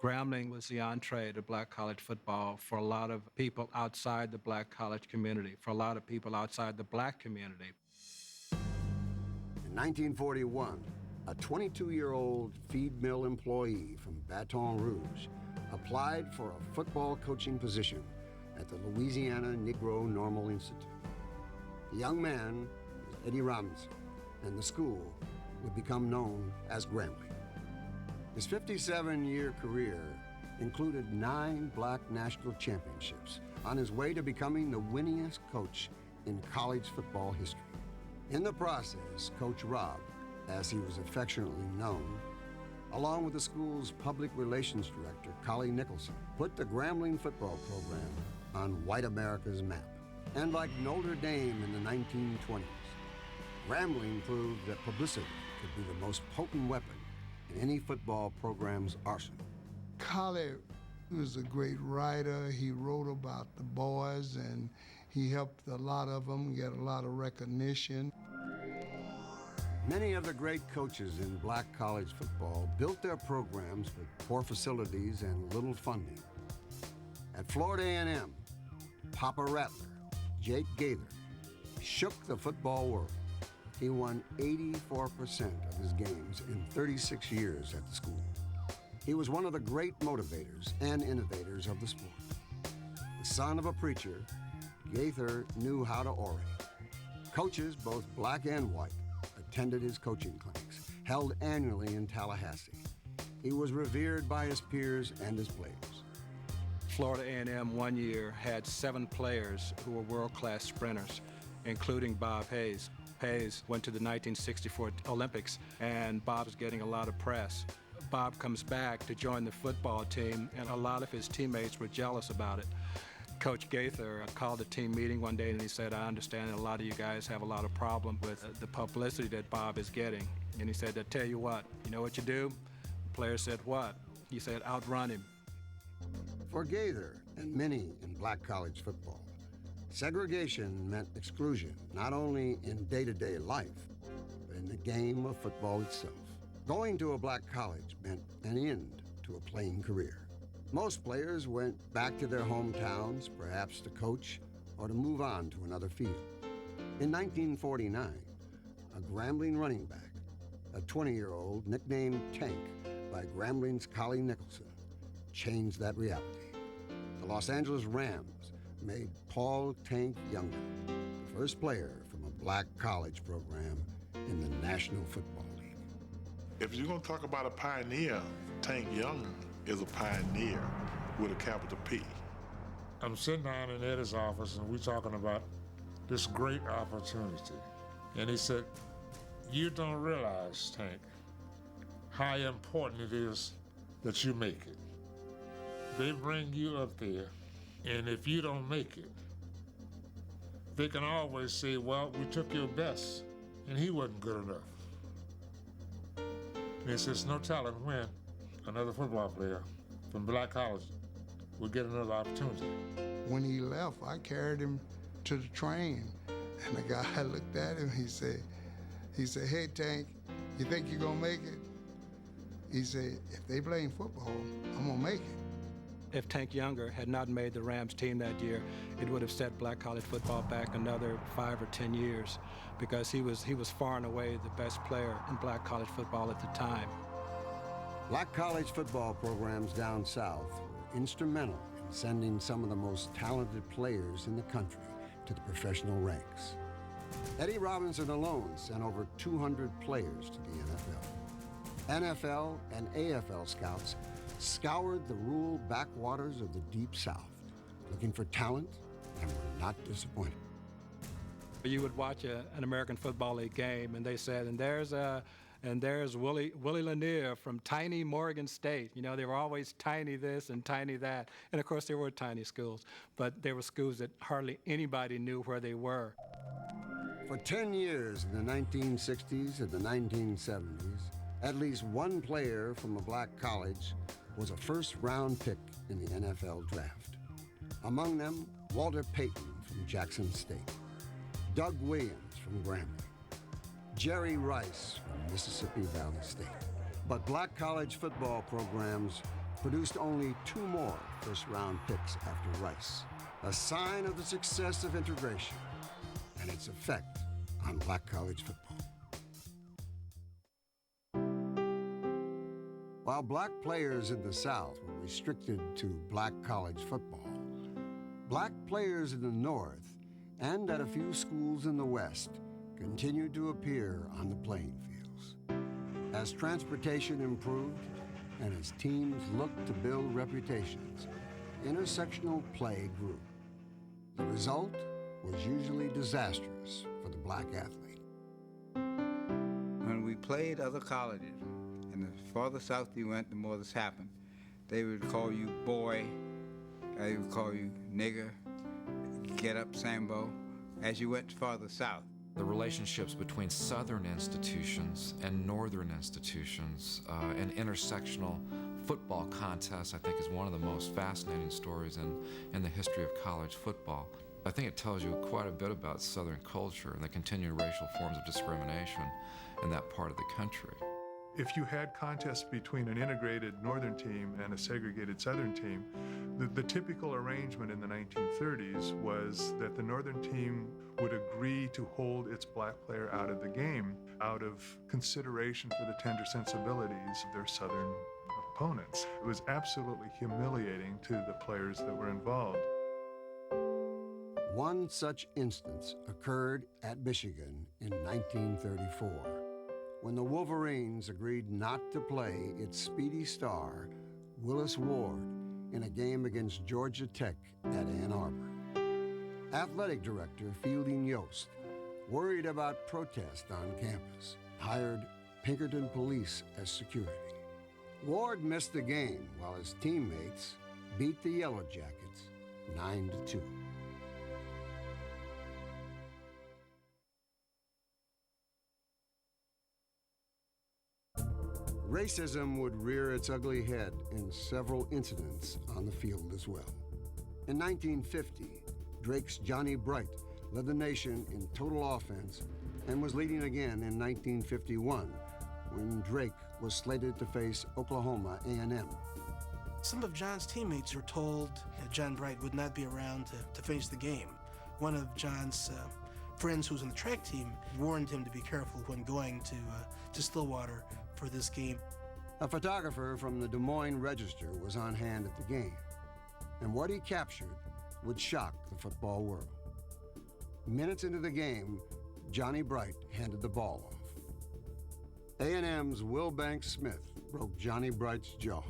Grambling was the entree to black college football for a lot of people outside the black college community, for a lot of people outside the black community. In 1941, a 22-year-old feed mill employee from Baton Rouge applied for a football coaching position at the Louisiana Negro Normal Institute. The young man was Eddie Robinson, and the school would become known as Grambling. His 57-year career included 9 black national championships on his way to becoming the winningest coach in college football history. In the process, Coach Rob, as he was affectionately known, along with the school's public relations director, Collie Nicholson, put the Grambling football program on white America's map. And like Notre Dame in the 1920s, Grambling proved that publicity could be the most potent weapon in any football program's arsenal. Collie was a great writer. He wrote about the boys, and he helped a lot of them get a lot of recognition. Many of the great coaches in black college football built their programs with poor facilities and little funding. At Florida A&M, Papa Rattler, Jake Gaither, shook the football world. He won 84% of his games in 36 years at the school. He was one of the great motivators and innovators of the sport. The son of a preacher, Gaither knew how to orate. Coaches, both black and white, attended his coaching clinics, held annually in Tallahassee. He was revered by his peers and his players. Florida A&M one year had 7 players who were world-class sprinters, including Bob Hayes. Hayes went to the 1964 Olympics, and Bob's getting a lot of press. Bob comes back to join the football team, and a lot of his teammates were jealous about it. Coach Gaither called a team meeting one day, and he said, I understand that a lot of you guys have a lot of problem with the publicity that Bob is getting. And he said, I tell you what, you know what you do? The player said, what? He said, outrun him. For Gaither and many in black college football, segregation meant exclusion, not only in day-to-day life, but in the game of football itself. Going to a black college meant an end to a playing career. Most players went back to their hometowns, perhaps to coach or to move on to another field. In 1949, a Grambling running back, a 20-year-old nicknamed Tank by Grambling's Collie Nicholson, changed that reality. The Los Angeles Rams made Paul Tank Younger the first player from a black college program in the National Football League. If you're going to talk about a pioneer, Tank Younger is a pioneer with a capital P. I'm sitting down in Eddie's office and we're talking about this great opportunity. And he said, you don't realize, Tank, how important it is that you make it. They bring you up there, and if you don't make it, they can always say, well, we took your best, and he wasn't good enough. And he says, no telling when another football player from black college will get another opportunity. When he left, I carried him to the train, and the guy looked at him, he said, hey, Tank, you think you're gonna make it? He said, if they playing football, I'm gonna make it. If Tank Younger had not made the Rams team that year, it would have set black college football back another 5 or 10 years because he was far and away the best player in black college football at the time. Black college football programs down south were instrumental in sending some of the most talented players in the country to the professional ranks. Eddie Robinson alone sent over 200 players to the NFL. NFL and AFL scouts scoured the rural backwaters of the Deep South, looking for talent, and were not disappointed. You would watch an American Football League game, and they said, and there's Willie Lanier from tiny Morgan State. You know, they were always tiny this and tiny that. And of course, there were tiny schools, but there were schools that hardly anybody knew where they were. For 10 years in the 1960s and the 1970s, at least one player from a black college was a first-round pick in the NFL draft. Among them, Walter Payton from Jackson State, Doug Williams from Grambling, Jerry Rice from Mississippi Valley State. But black college football programs produced only 2 more first-round picks after Rice, a sign of the success of integration and its effect on black college football. While black players in the South were restricted to black college football, black players in the North and at a few schools in the West continued to appear on the playing fields. As transportation improved and as teams looked to build reputations, intersectional play grew. The result was usually disastrous for the black athlete. When we played other colleges, and the farther south you went, the more this happened. They would call you boy, they would call you nigger, get up Sambo, as you went farther south. The relationships between Southern institutions and Northern institutions and intersectional football contests, I think, is one of the most fascinating stories in the history of college football. I think it tells you quite a bit about Southern culture and the continued racial forms of discrimination in that part of the country. If you had contests between an integrated Northern team and a segregated Southern team, the typical arrangement in the 1930s was that the Northern team would agree to hold its black player out of the game out of consideration for the tender sensibilities of their Southern opponents. It was absolutely humiliating to the players that were involved. One such instance occurred at Michigan in 1934, when the Wolverines agreed not to play its speedy star, Willis Ward, in a game against Georgia Tech at Ann Arbor. Athletic director Fielding Yost, worried about protest on campus, hired Pinkerton police as security. Ward missed the game while his teammates beat the Yellow Jackets 9-2. Racism would rear its ugly head in several incidents on the field as well. In 1950, Drake's Johnny Bright led the nation in total offense and was leading again in 1951 when Drake was slated to face Oklahoma A&M. Some of John's teammates were told that John Bright would not be around to finish the game. One of John's friends who was on the track team warned him to be careful when going to Stillwater for this game. A photographer from the Des Moines Register was on hand at the game, and what he captured would shock the football world. Minutes into the game, Johnny Bright handed the ball off. A&M's Will Banks Smith broke Johnny Bright's jaw.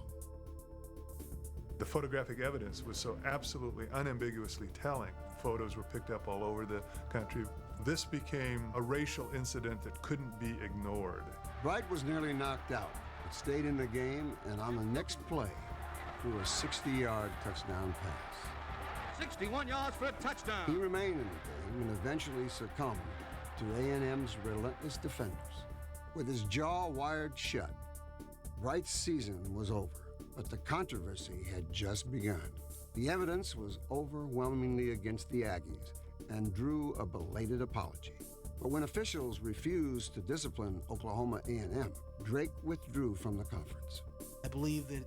The photographic evidence was so absolutely unambiguously telling. Photos were picked up all over the country. This became a racial incident that couldn't be ignored. Bright was nearly knocked out, but stayed in the game, and on the next play, threw a 60-yard touchdown pass. 61 yards for a touchdown. He remained in the game and eventually succumbed to A&M's relentless defenders. With his jaw wired shut, Bright's season was over, but the controversy had just begun. The evidence was overwhelmingly against the Aggies and drew a belated apology. But when officials refused to discipline Oklahoma A&M, Drake withdrew from the conference. I believe that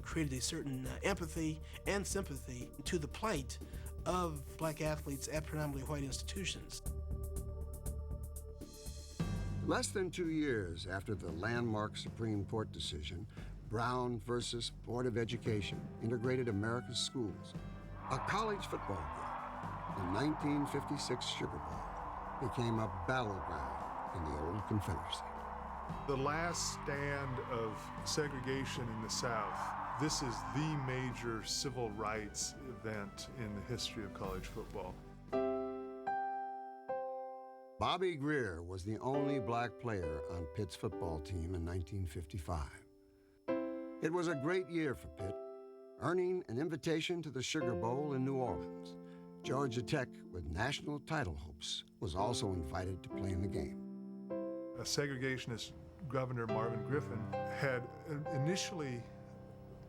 created a certain empathy and sympathy to the plight of black athletes at predominantly white institutions. Less than 2 years after the landmark Supreme Court decision, Brown versus Board of Education integrated America's schools, a college football game, the 1956 Sugar Bowl, became a battleground in the old Confederacy. The last stand of segregation in the South, this is the major civil rights event in the history of college football. Bobby Greer was the only black player on Pitt's football team in 1955. It was a great year for Pitt, earning an invitation to the Sugar Bowl in New Orleans. Georgia Tech, with national title hopes, was also invited to play in the game. A segregationist Governor Marvin Griffin had initially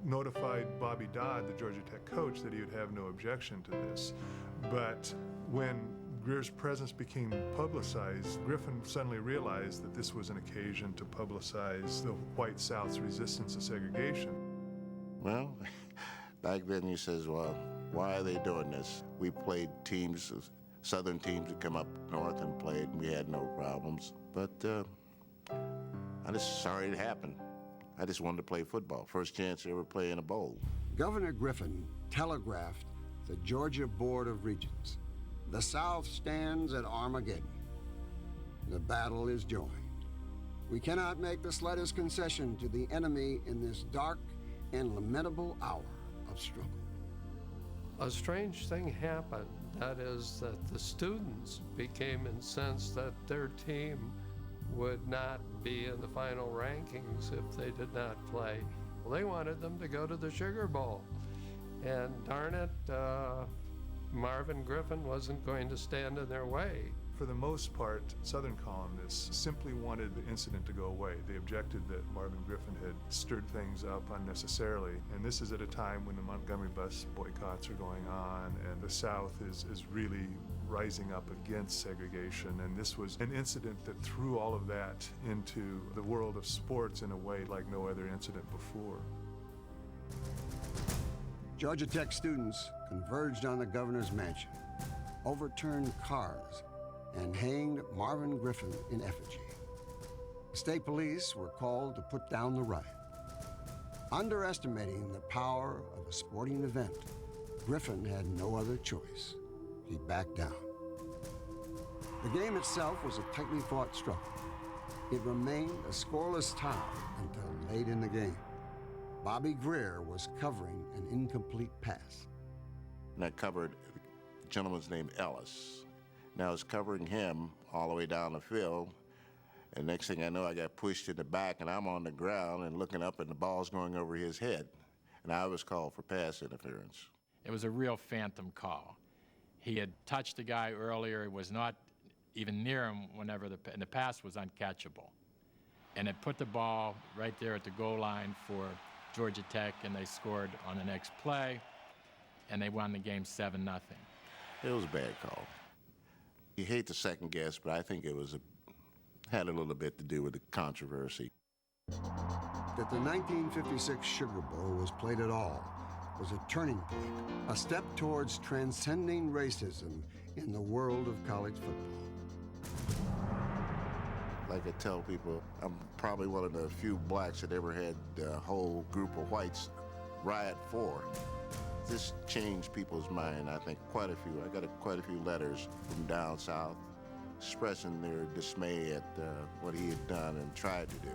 notified Bobby Dodd, the Georgia Tech coach, that he would have no objection to this. But when Greer's presence became publicized, Griffin suddenly realized that this was an occasion to publicize the white South's resistance to segregation. Well, back then he says, well, why are they doing this? We played teams, Southern teams that come up north and played, and we had no problems. But I'm just sorry it happened. I just wanted to play football. First chance to ever play in a bowl. Governor Griffin telegraphed the Georgia Board of Regents, "The South stands at Armageddon." The battle is joined. We cannot make the slightest concession to the enemy in this dark and lamentable hour of struggle. A strange thing happened. That is that the students became incensed that their team would not be in the final rankings if they did not play. Well, they wanted them to go to the Sugar Bowl. And darn it, Marvin Griffin wasn't going to stand in their way. For the most part, Southern columnists simply wanted the incident to go away. They objected that Marvin Griffin had stirred things up unnecessarily. And this is at a time when the Montgomery bus boycotts are going on and the South is really rising up against segregation. And this was an incident that threw all of that into the world of sports in a way like no other incident before. Georgia Tech students converged on the governor's mansion, overturned cars, and hanged Marvin Griffin in effigy. The state police were called to put down the riot. Underestimating the power of a sporting event, Griffin had no other choice. He backed down. The game itself was a tightly fought struggle. It remained a scoreless tie until late in the game. Bobby Greer was covering an incomplete pass. And I covered a gentleman's named Ellis. Now I was covering him all the way down the field, and next thing I know, I got pushed in the back, and I'm on the ground and looking up, and the ball's going over his head. And I was called for pass interference. It was a real phantom call. He had touched the guy earlier. It was not even near him and the pass was uncatchable. And it put the ball right there at the goal line for Georgia Tech, and they scored on the next play, and they won the game 7-0. It was a bad call. You hate to second guess, but I think it had a little bit to do with the controversy. That the 1956 Sugar Bowl was played at all was a turning point, a step towards transcending racism in the world of college football. Like I tell people, I'm probably one of the few blacks that ever had a whole group of whites riot for. This changed people's mind, I think, quite a few. I got quite a few letters from down south expressing their dismay at what he had done and tried to do.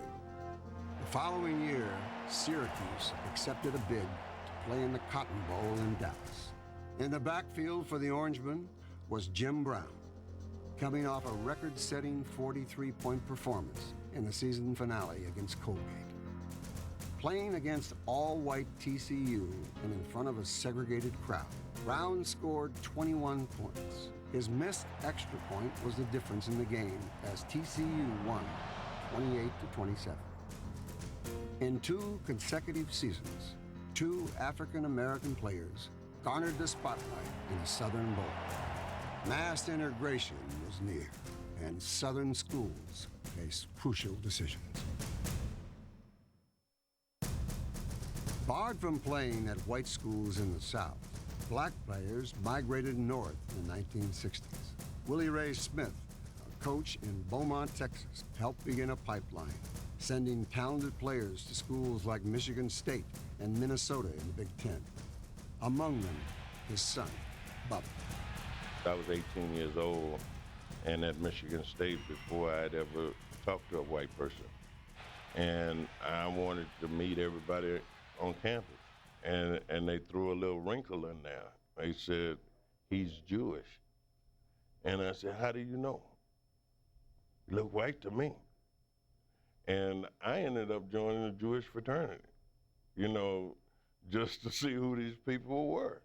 The following year, Syracuse accepted a bid to play in the Cotton Bowl in Dallas. In the backfield for the Orangemen was Jim Brown, coming off a record-setting 43-point performance in the season finale against Colgate. Playing against all-white TCU and in front of a segregated crowd, Brown scored 21 points. His missed extra point was the difference in the game as TCU won 28-27. In 2 consecutive seasons, 2 African-American players garnered the spotlight in the Southern Bowl. Mass integration was near, and Southern schools faced crucial decisions. Barred from playing at white schools in the South, black players migrated north in the 1960s. Willie Ray Smith, a coach in Beaumont, Texas, helped begin a pipeline, sending talented players to schools like Michigan State and Minnesota in the Big Ten. Among them, his son, Bubba. I was 18 years old and at Michigan State before I'd ever talked to a white person. And I wanted to meet everybody on campus. And they threw a little wrinkle in there. They said, he's Jewish. And I said, how do you know? You look white to me. And I ended up joining the Jewish fraternity, you know, just to see who these people were.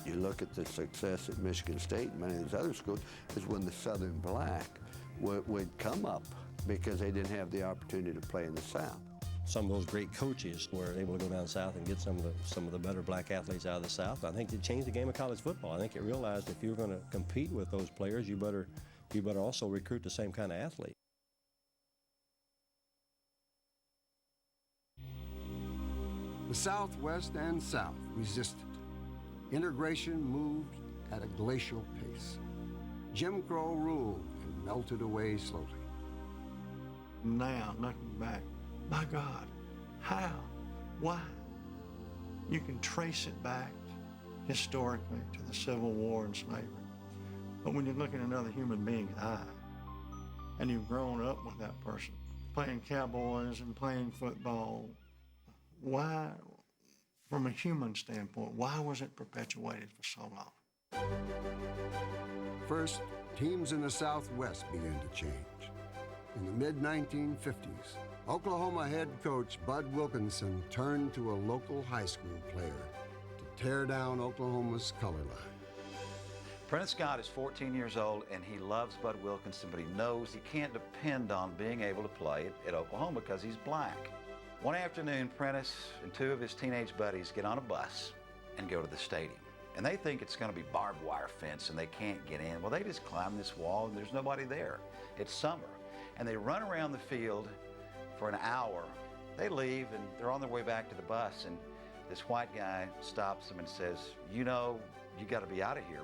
You look at the success at Michigan State and many of those other schools is when the Southern black would come up because they didn't have the opportunity to play in the South. Some of those great coaches were able to go down south and get some of the better black athletes out of the South. I think it changed the game of college football. I think it realized if you're going to compete with those players, you better also recruit the same kind of athlete. The Southwest and South resisted. Integration moved at a glacial pace. Jim Crow ruled and melted away slowly. Now, looking back, my God, how? Why? You can trace it back historically to the Civil War and slavery. But when you look at another human being's eye, and you've grown up with that person, playing Cowboys and playing football. Why, from a human standpoint, why was it perpetuated for so long? First, teams in the Southwest began to change. In the mid-1950s, Oklahoma head coach Bud Wilkinson turned to a local high school player to tear down Oklahoma's color line. Prentice Scott is 14 years old, and he loves Bud Wilkinson, but he knows he can't depend on being able to play at Oklahoma because he's black. One afternoon, Prentice and two of his teenage buddies get on a bus and go to the stadium. And they think it's going to be barbed wire fence and they can't get in. Well, they just climb this wall and there's nobody there. It's summer. And they run around the field for an hour. They leave and they're on their way back to the bus, and this white guy stops them and says, you know, you got to be out of here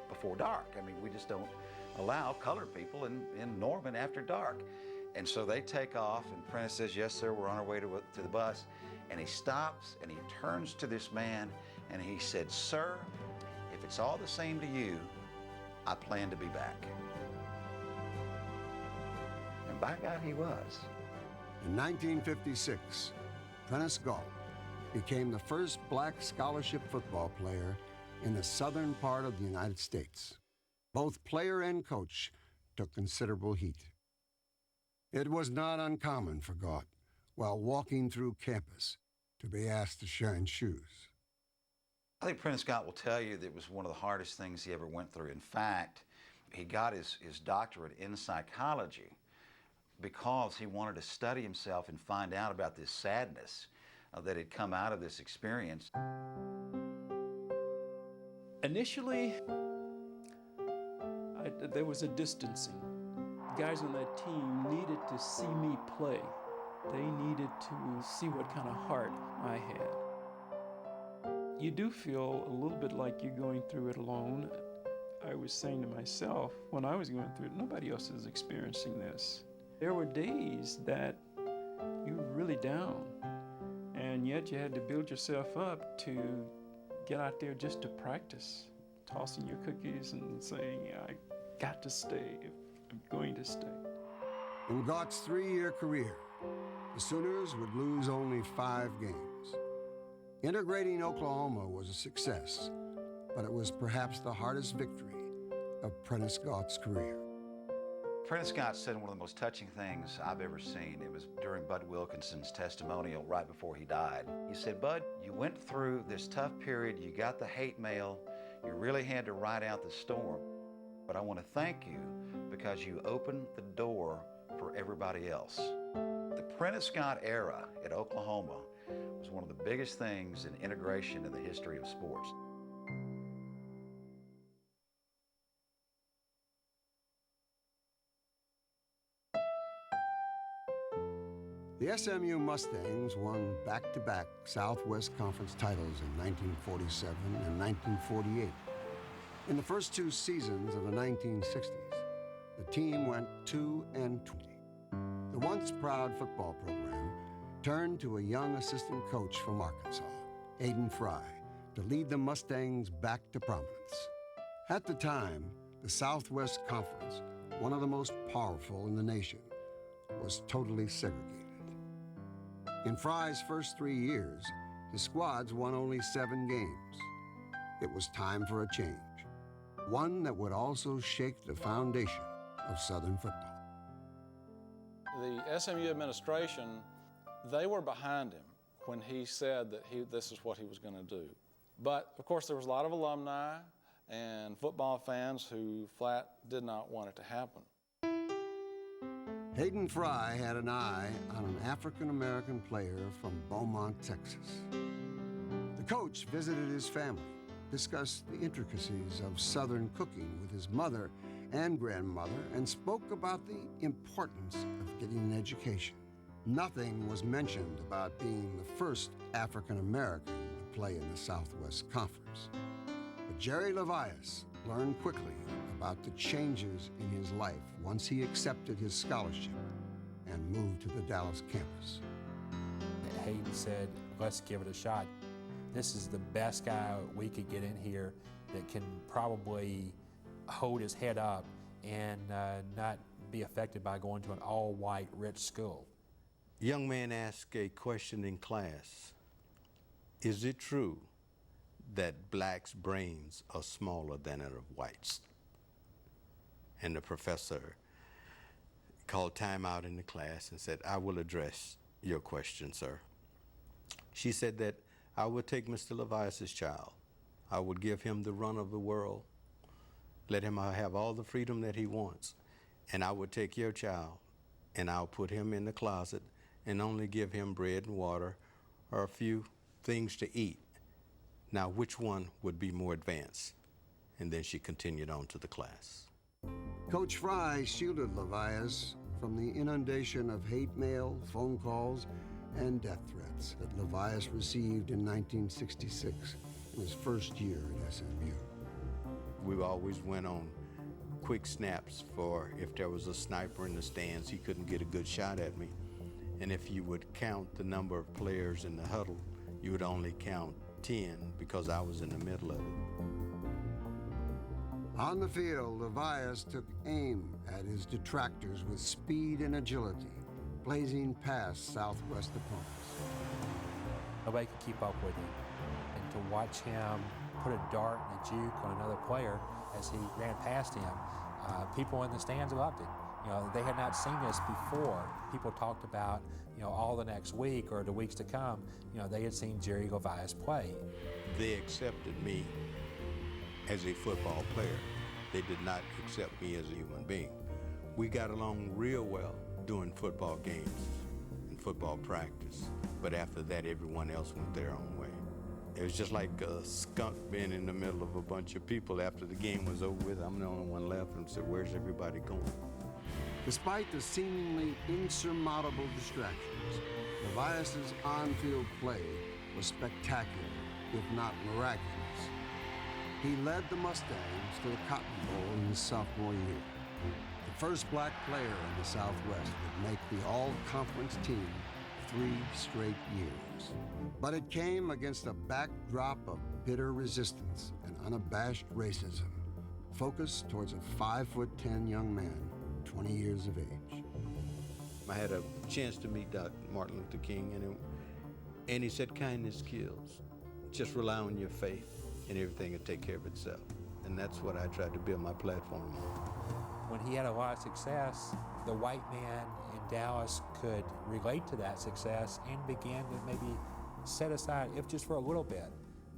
before dark. I mean, we just don't allow colored people in Norman after dark. And so they take off, and Prentice says, yes, sir, we're on our way to the bus. And he stops and he turns to this man and he said, sir, if it's all the same to you, I plan to be back. And by God, he was. In 1956, Prentice Galt became the first black scholarship football player in the southern part of the United States. Both player and coach took considerable heat. It was not uncommon for Galt, while walking through campus, to be asked to shine shoes. I think Prentice Scott will tell you that it was one of the hardest things he ever went through. In fact, he got his doctorate in psychology because he wanted to study himself and find out about this sadness that had come out of this experience. Initially, there was a distancing. Guys on that team needed to see me play. They needed to see what kind of heart I had. You do feel a little bit like you're going through it alone. I was saying to myself, when I was going through it, nobody else is experiencing this. There were days that you were really down, and yet you had to build yourself up to get out there just to practice, tossing your cookies and saying, I got to stay if I'm going to stay. In Galt's 3-year career, the Sooners would lose only 5 games. Integrating Oklahoma was a success, but it was perhaps the hardest victory of Prentice Galt's career. Prentice Scott said one of the most touching things I've ever seen. It was during Bud Wilkinson's testimonial right before he died. He said, Bud, you went through this tough period, you got the hate mail, you really had to ride out the storm. But I want to thank you because you opened the door for everybody else. The Prentice Scott era at Oklahoma was one of the biggest things in integration in the history of sports. The SMU Mustangs won back-to-back Southwest Conference titles in 1947 and 1948. In the first 2 seasons of the 1960s, the team went 2-20. The once proud football program turned to a young assistant coach from Arkansas, Aiden Fry, to lead the Mustangs back to prominence. At the time, the Southwest Conference, one of the most powerful in the nation, was totally segregated. In Fry's first 3 years, his squads won only 7 games. It was time for a change, one that would also shake the foundation of Southern football. The SMU administration, they were behind him when he said that this is what he was going to do. But, of course, there was a lot of alumni and football fans who flat did not want it to happen. Hayden Fry had an eye on an African-American player from Beaumont, Texas. The coach visited his family, discussed the intricacies of Southern cooking with his mother and grandmother, and spoke about the importance of getting an education. Nothing was mentioned about being the first African-American to play in the Southwest Conference. But Jerry Levias learned quickly about the changes in his life once he accepted his scholarship and moved to the Dallas campus. Hayden said, let's give it a shot. This is the best guy we could get in here that can probably hold his head up and not be affected by going to an all-white rich school. A young man asked a question in class. Is it true that blacks' brains are smaller than that of whites? And the professor called time out in the class and said, I will address your question, sir. She said that I would take Mr. Levias's child. I would give him the run of the world, let him have all the freedom that he wants, and I would take your child and I'll put him in the closet and only give him bread and water or a few things to eat. Now, which one would be more advanced? And then she continued on to the class. Coach Fry shielded Levias from the inundation of hate mail, phone calls, and death threats that Levias received in 1966, in his first year at SMU. We always went on quick snaps for if there was a sniper in the stands, he couldn't get a good shot at me. And if you would count the number of players in the huddle, you would only count 10 because I was in the middle of it. On the field, Levias took aim at his detractors with speed and agility, blazing past Southwest opponents. Nobody could keep up with him. And to watch him put a dart and a juke on another player as he ran past him, people in the stands loved it. You know, they had not seen this before. People talked about, you know, all the next week or the weeks to come, you know, they had seen Jerry Levias play. They accepted me as a football player. They did not accept me as a human being. We got along real well doing football games and football practice, but after that, everyone else went their own way. It was just like a skunk being in the middle of a bunch of people after the game was over with. I'm the only one left and said, where's everybody going? Despite the seemingly insurmountable distractions, Levias's on-field play was spectacular, if not miraculous. He led the Mustangs to the Cotton Bowl in his sophomore year. The first black player in the Southwest would make the all-conference team 3 straight years. But it came against a backdrop of bitter resistance and unabashed racism, focused towards a 5'10" young man, 20 years of age. I had a chance to meet Dr. Martin Luther King, and he said, kindness kills. Just rely on your faith, and everything will take care of itself. And that's what I tried to build my platform on. When he had a lot of success, the white man in Dallas could relate to that success and began to maybe set aside, if just for a little bit,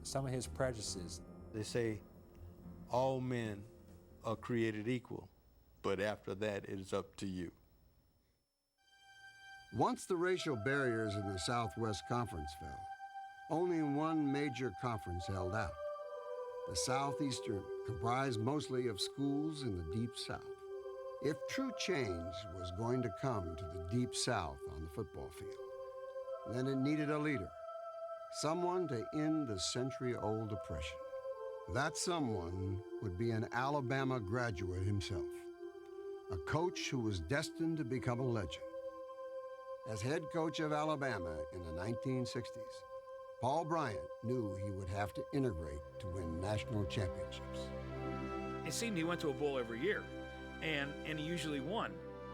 some of his prejudices. They say all men are created equal, but after that, it is up to you. Once the racial barriers in the Southwest Conference fell, only one major conference held out. The Southeastern, comprised mostly of schools in the Deep South. If true change was going to come to the Deep South on the football field, then it needed a leader, someone to end the century-old oppression. That someone would be an Alabama graduate himself, a coach who was destined to become a legend. As head coach of Alabama in the 1960s, Paul Bryant knew he would have to integrate to win national championships. It seemed he went to a bowl every year, and he usually won.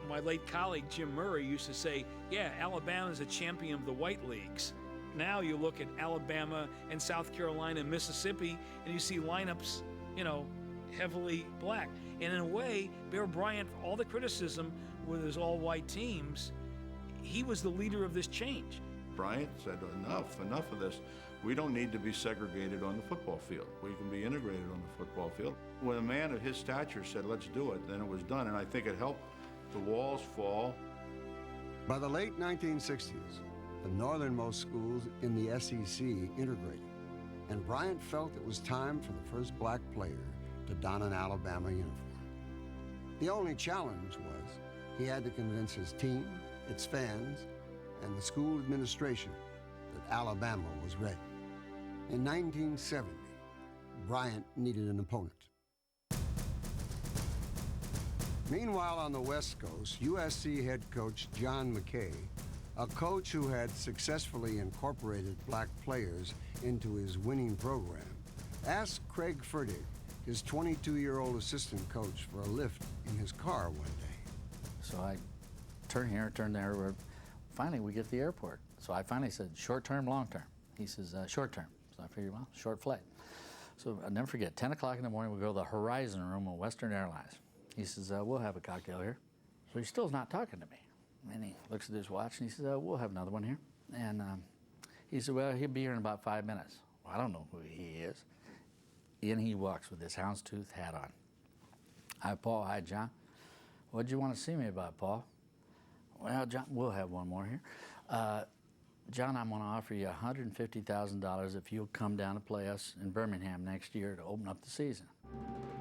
My late colleague Jim Murray used to say, yeah, Alabama's a champion of the white leagues. Now you look at Alabama and South Carolina and Mississippi, and you see lineups, you know, heavily black. And in a way, Bear Bryant, for all the criticism with his all-white teams, he was the leader of this change. Bryant said, enough of this. We don't need to be segregated on the football field. We can be integrated on the football field. When a man of his stature said, let's do it, then it was done, and I think it helped the walls fall. By the late 1960s, the northernmost schools in the SEC integrated, and Bryant felt it was time for the first black player to don an Alabama uniform. The only challenge was he had to convince his team, its fans, and the school administration that Alabama was ready. In 1970, Bryant needed an opponent. Meanwhile, on the West Coast, USC head coach John McKay, a coach who had successfully incorporated black players into his winning program, asked Craig Fertig, his 22-year-old assistant coach, for a lift in his car one day. So I turn here, turn there. Finally, we get to the airport. So I finally said, short term, long term. He says, short term. So I figured, well, short flight. So I'll never forget, 10 o'clock in the morning, we go to the Horizon Room of Western Airlines. He says, we'll have a cocktail here. So he still's not talking to me. And he looks at his watch and he says, we'll have another one here. And he said, well, he'll be here in about 5 minutes. Well, I don't know who he is. In he walks with his houndstooth hat on. Hi, Paul. Hi, John. What'd you want to see me about, Paul? Well, John, we'll have one more here. John, I'm going to offer you $150,000 if you'll come down to play us in Birmingham next year to open up the season.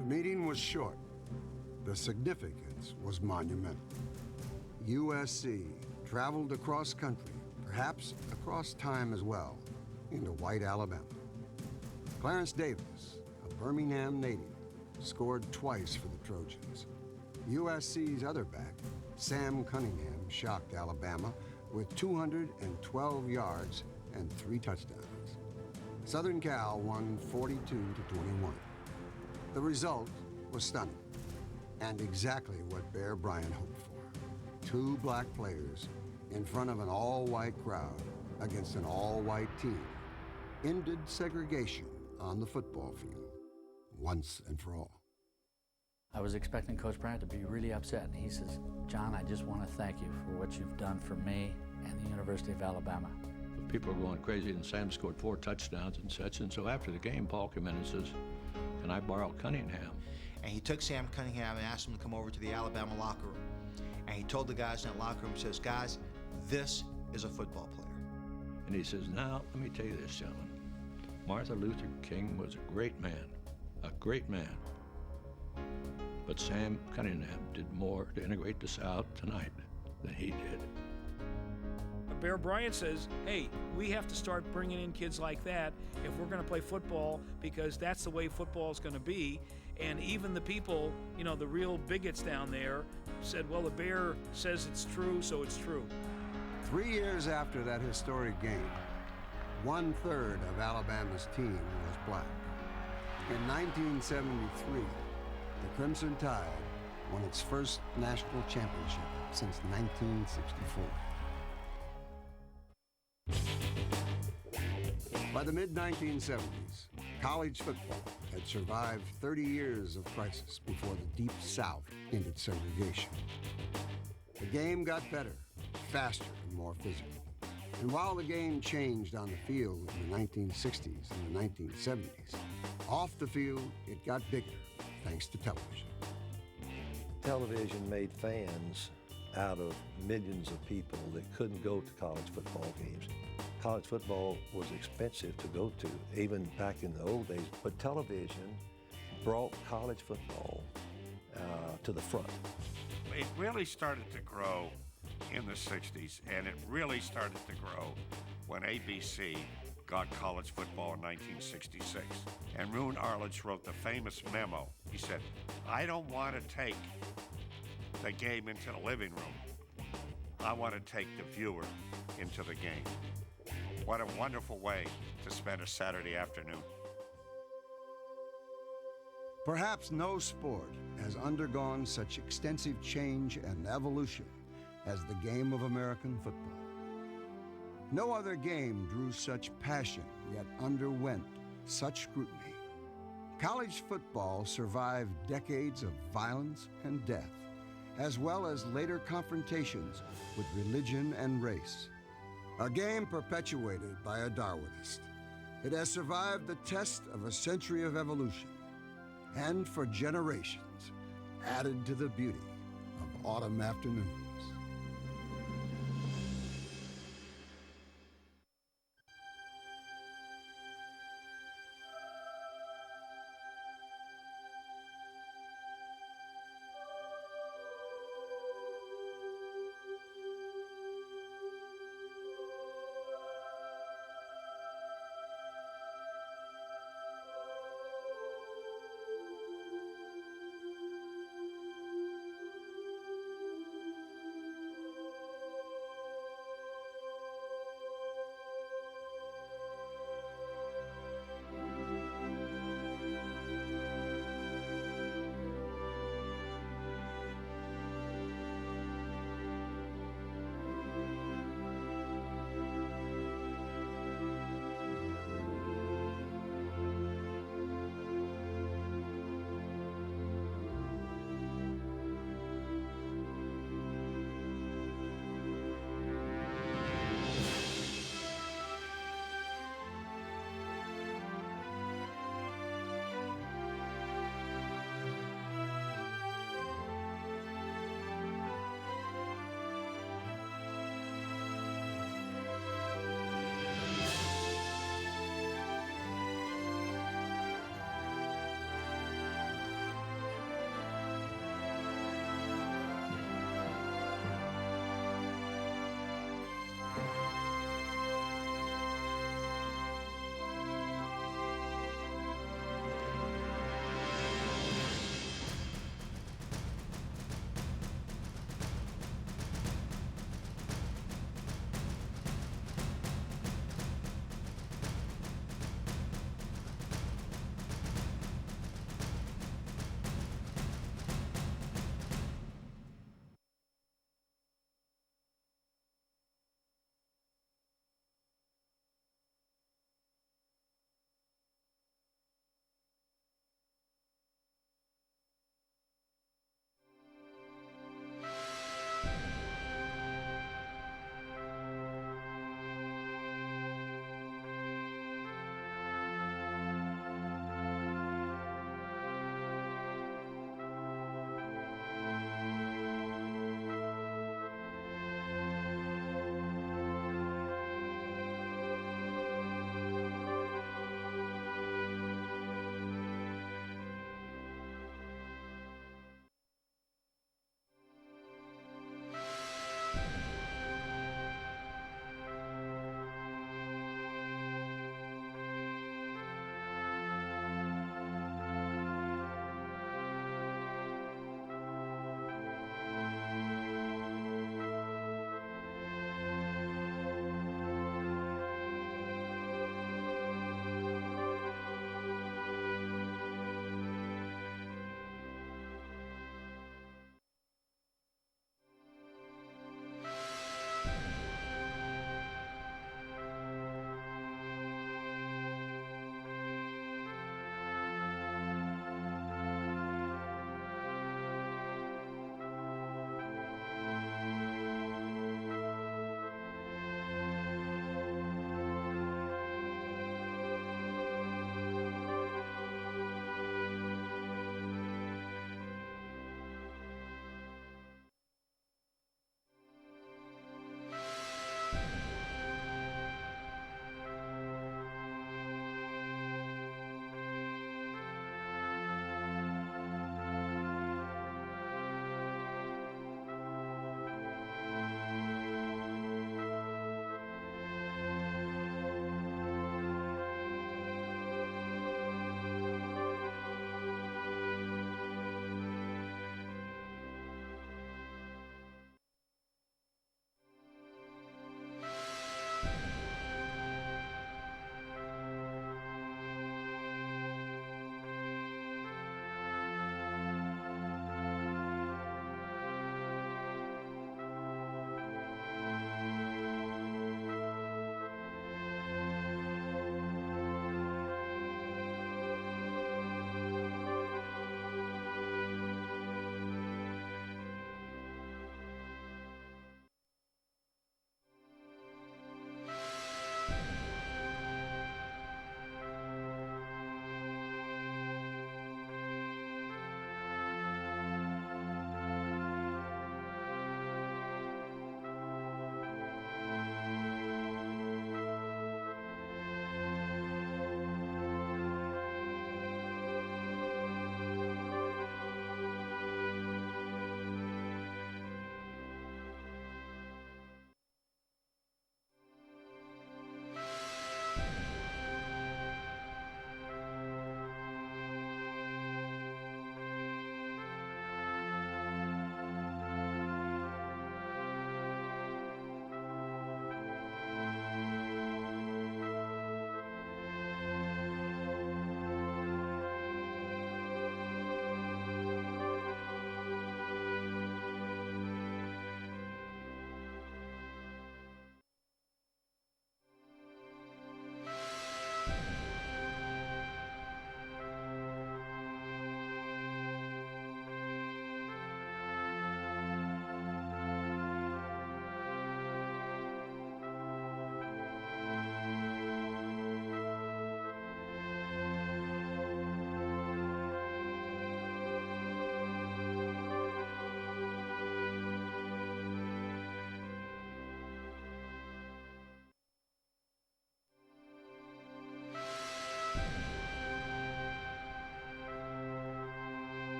The meeting was short. The significance was monumental. USC traveled across country, perhaps across time as well, into white Alabama. Clarence Davis, a Birmingham native, scored twice for the Trojans. USC's other back, Sam Cunningham, shocked Alabama with 212 yards and 3 touchdowns. Southern Cal won 42-21. The result was stunning, and exactly what Bear Bryant hoped for. 2 black players in front of an all-white crowd against an all-white team ended segregation on the football field once and for all. I was expecting Coach Bryant to be really upset, and he says, John, I just want to thank you for what you've done for me and the University of Alabama. People were going crazy, and Sam scored 4 touchdowns and such, and so after the game, Paul came in and says, can I borrow Cunningham? And he took Sam Cunningham and asked him to come over to the Alabama locker room. And he told the guys in that locker room, says, guys, this is a football player. And he says, now, let me tell you this, gentlemen. Martin Luther King was a great man. But Sam Cunningham did more to integrate the South tonight than he did. Bear Bryant says, hey, we have to start bringing in kids like that if we're going to play football, because that's the way football is going to be. And even the people, you know, the real bigots down there said, well, the Bear says it's true, so it's true. 3 years after that historic game, 1/3 of Alabama's team was black. In 1973, the Crimson Tide won its first national championship since 1964. By the mid-1970s, college football had survived 30 years of crisis before the Deep South ended segregation. The game got better, faster, and more physical. And while the game changed on the field in the 1960s and the 1970s, off the field, it got bigger thanks to television. Television made fans out of millions of people that couldn't go to college football games. College football was expensive to go to, even back in the old days, but television brought college football to the front. It really started to grow in the 60s, and it really started to grow when ABC got college football in 1966. And Roone Arledge wrote the famous memo. He said, I don't want to take the game into the living room. I want to take the viewer into the game. What a wonderful way to spend a Saturday afternoon. Perhaps no sport has undergone such extensive change and evolution as the game of American football. No other game drew such passion, yet underwent such scrutiny. College football survived decades of violence and death, as well as later confrontations with religion and race. A game perpetuated by a Darwinist. It has survived the test of a century of evolution, and for generations added to the beauty of autumn afternoons.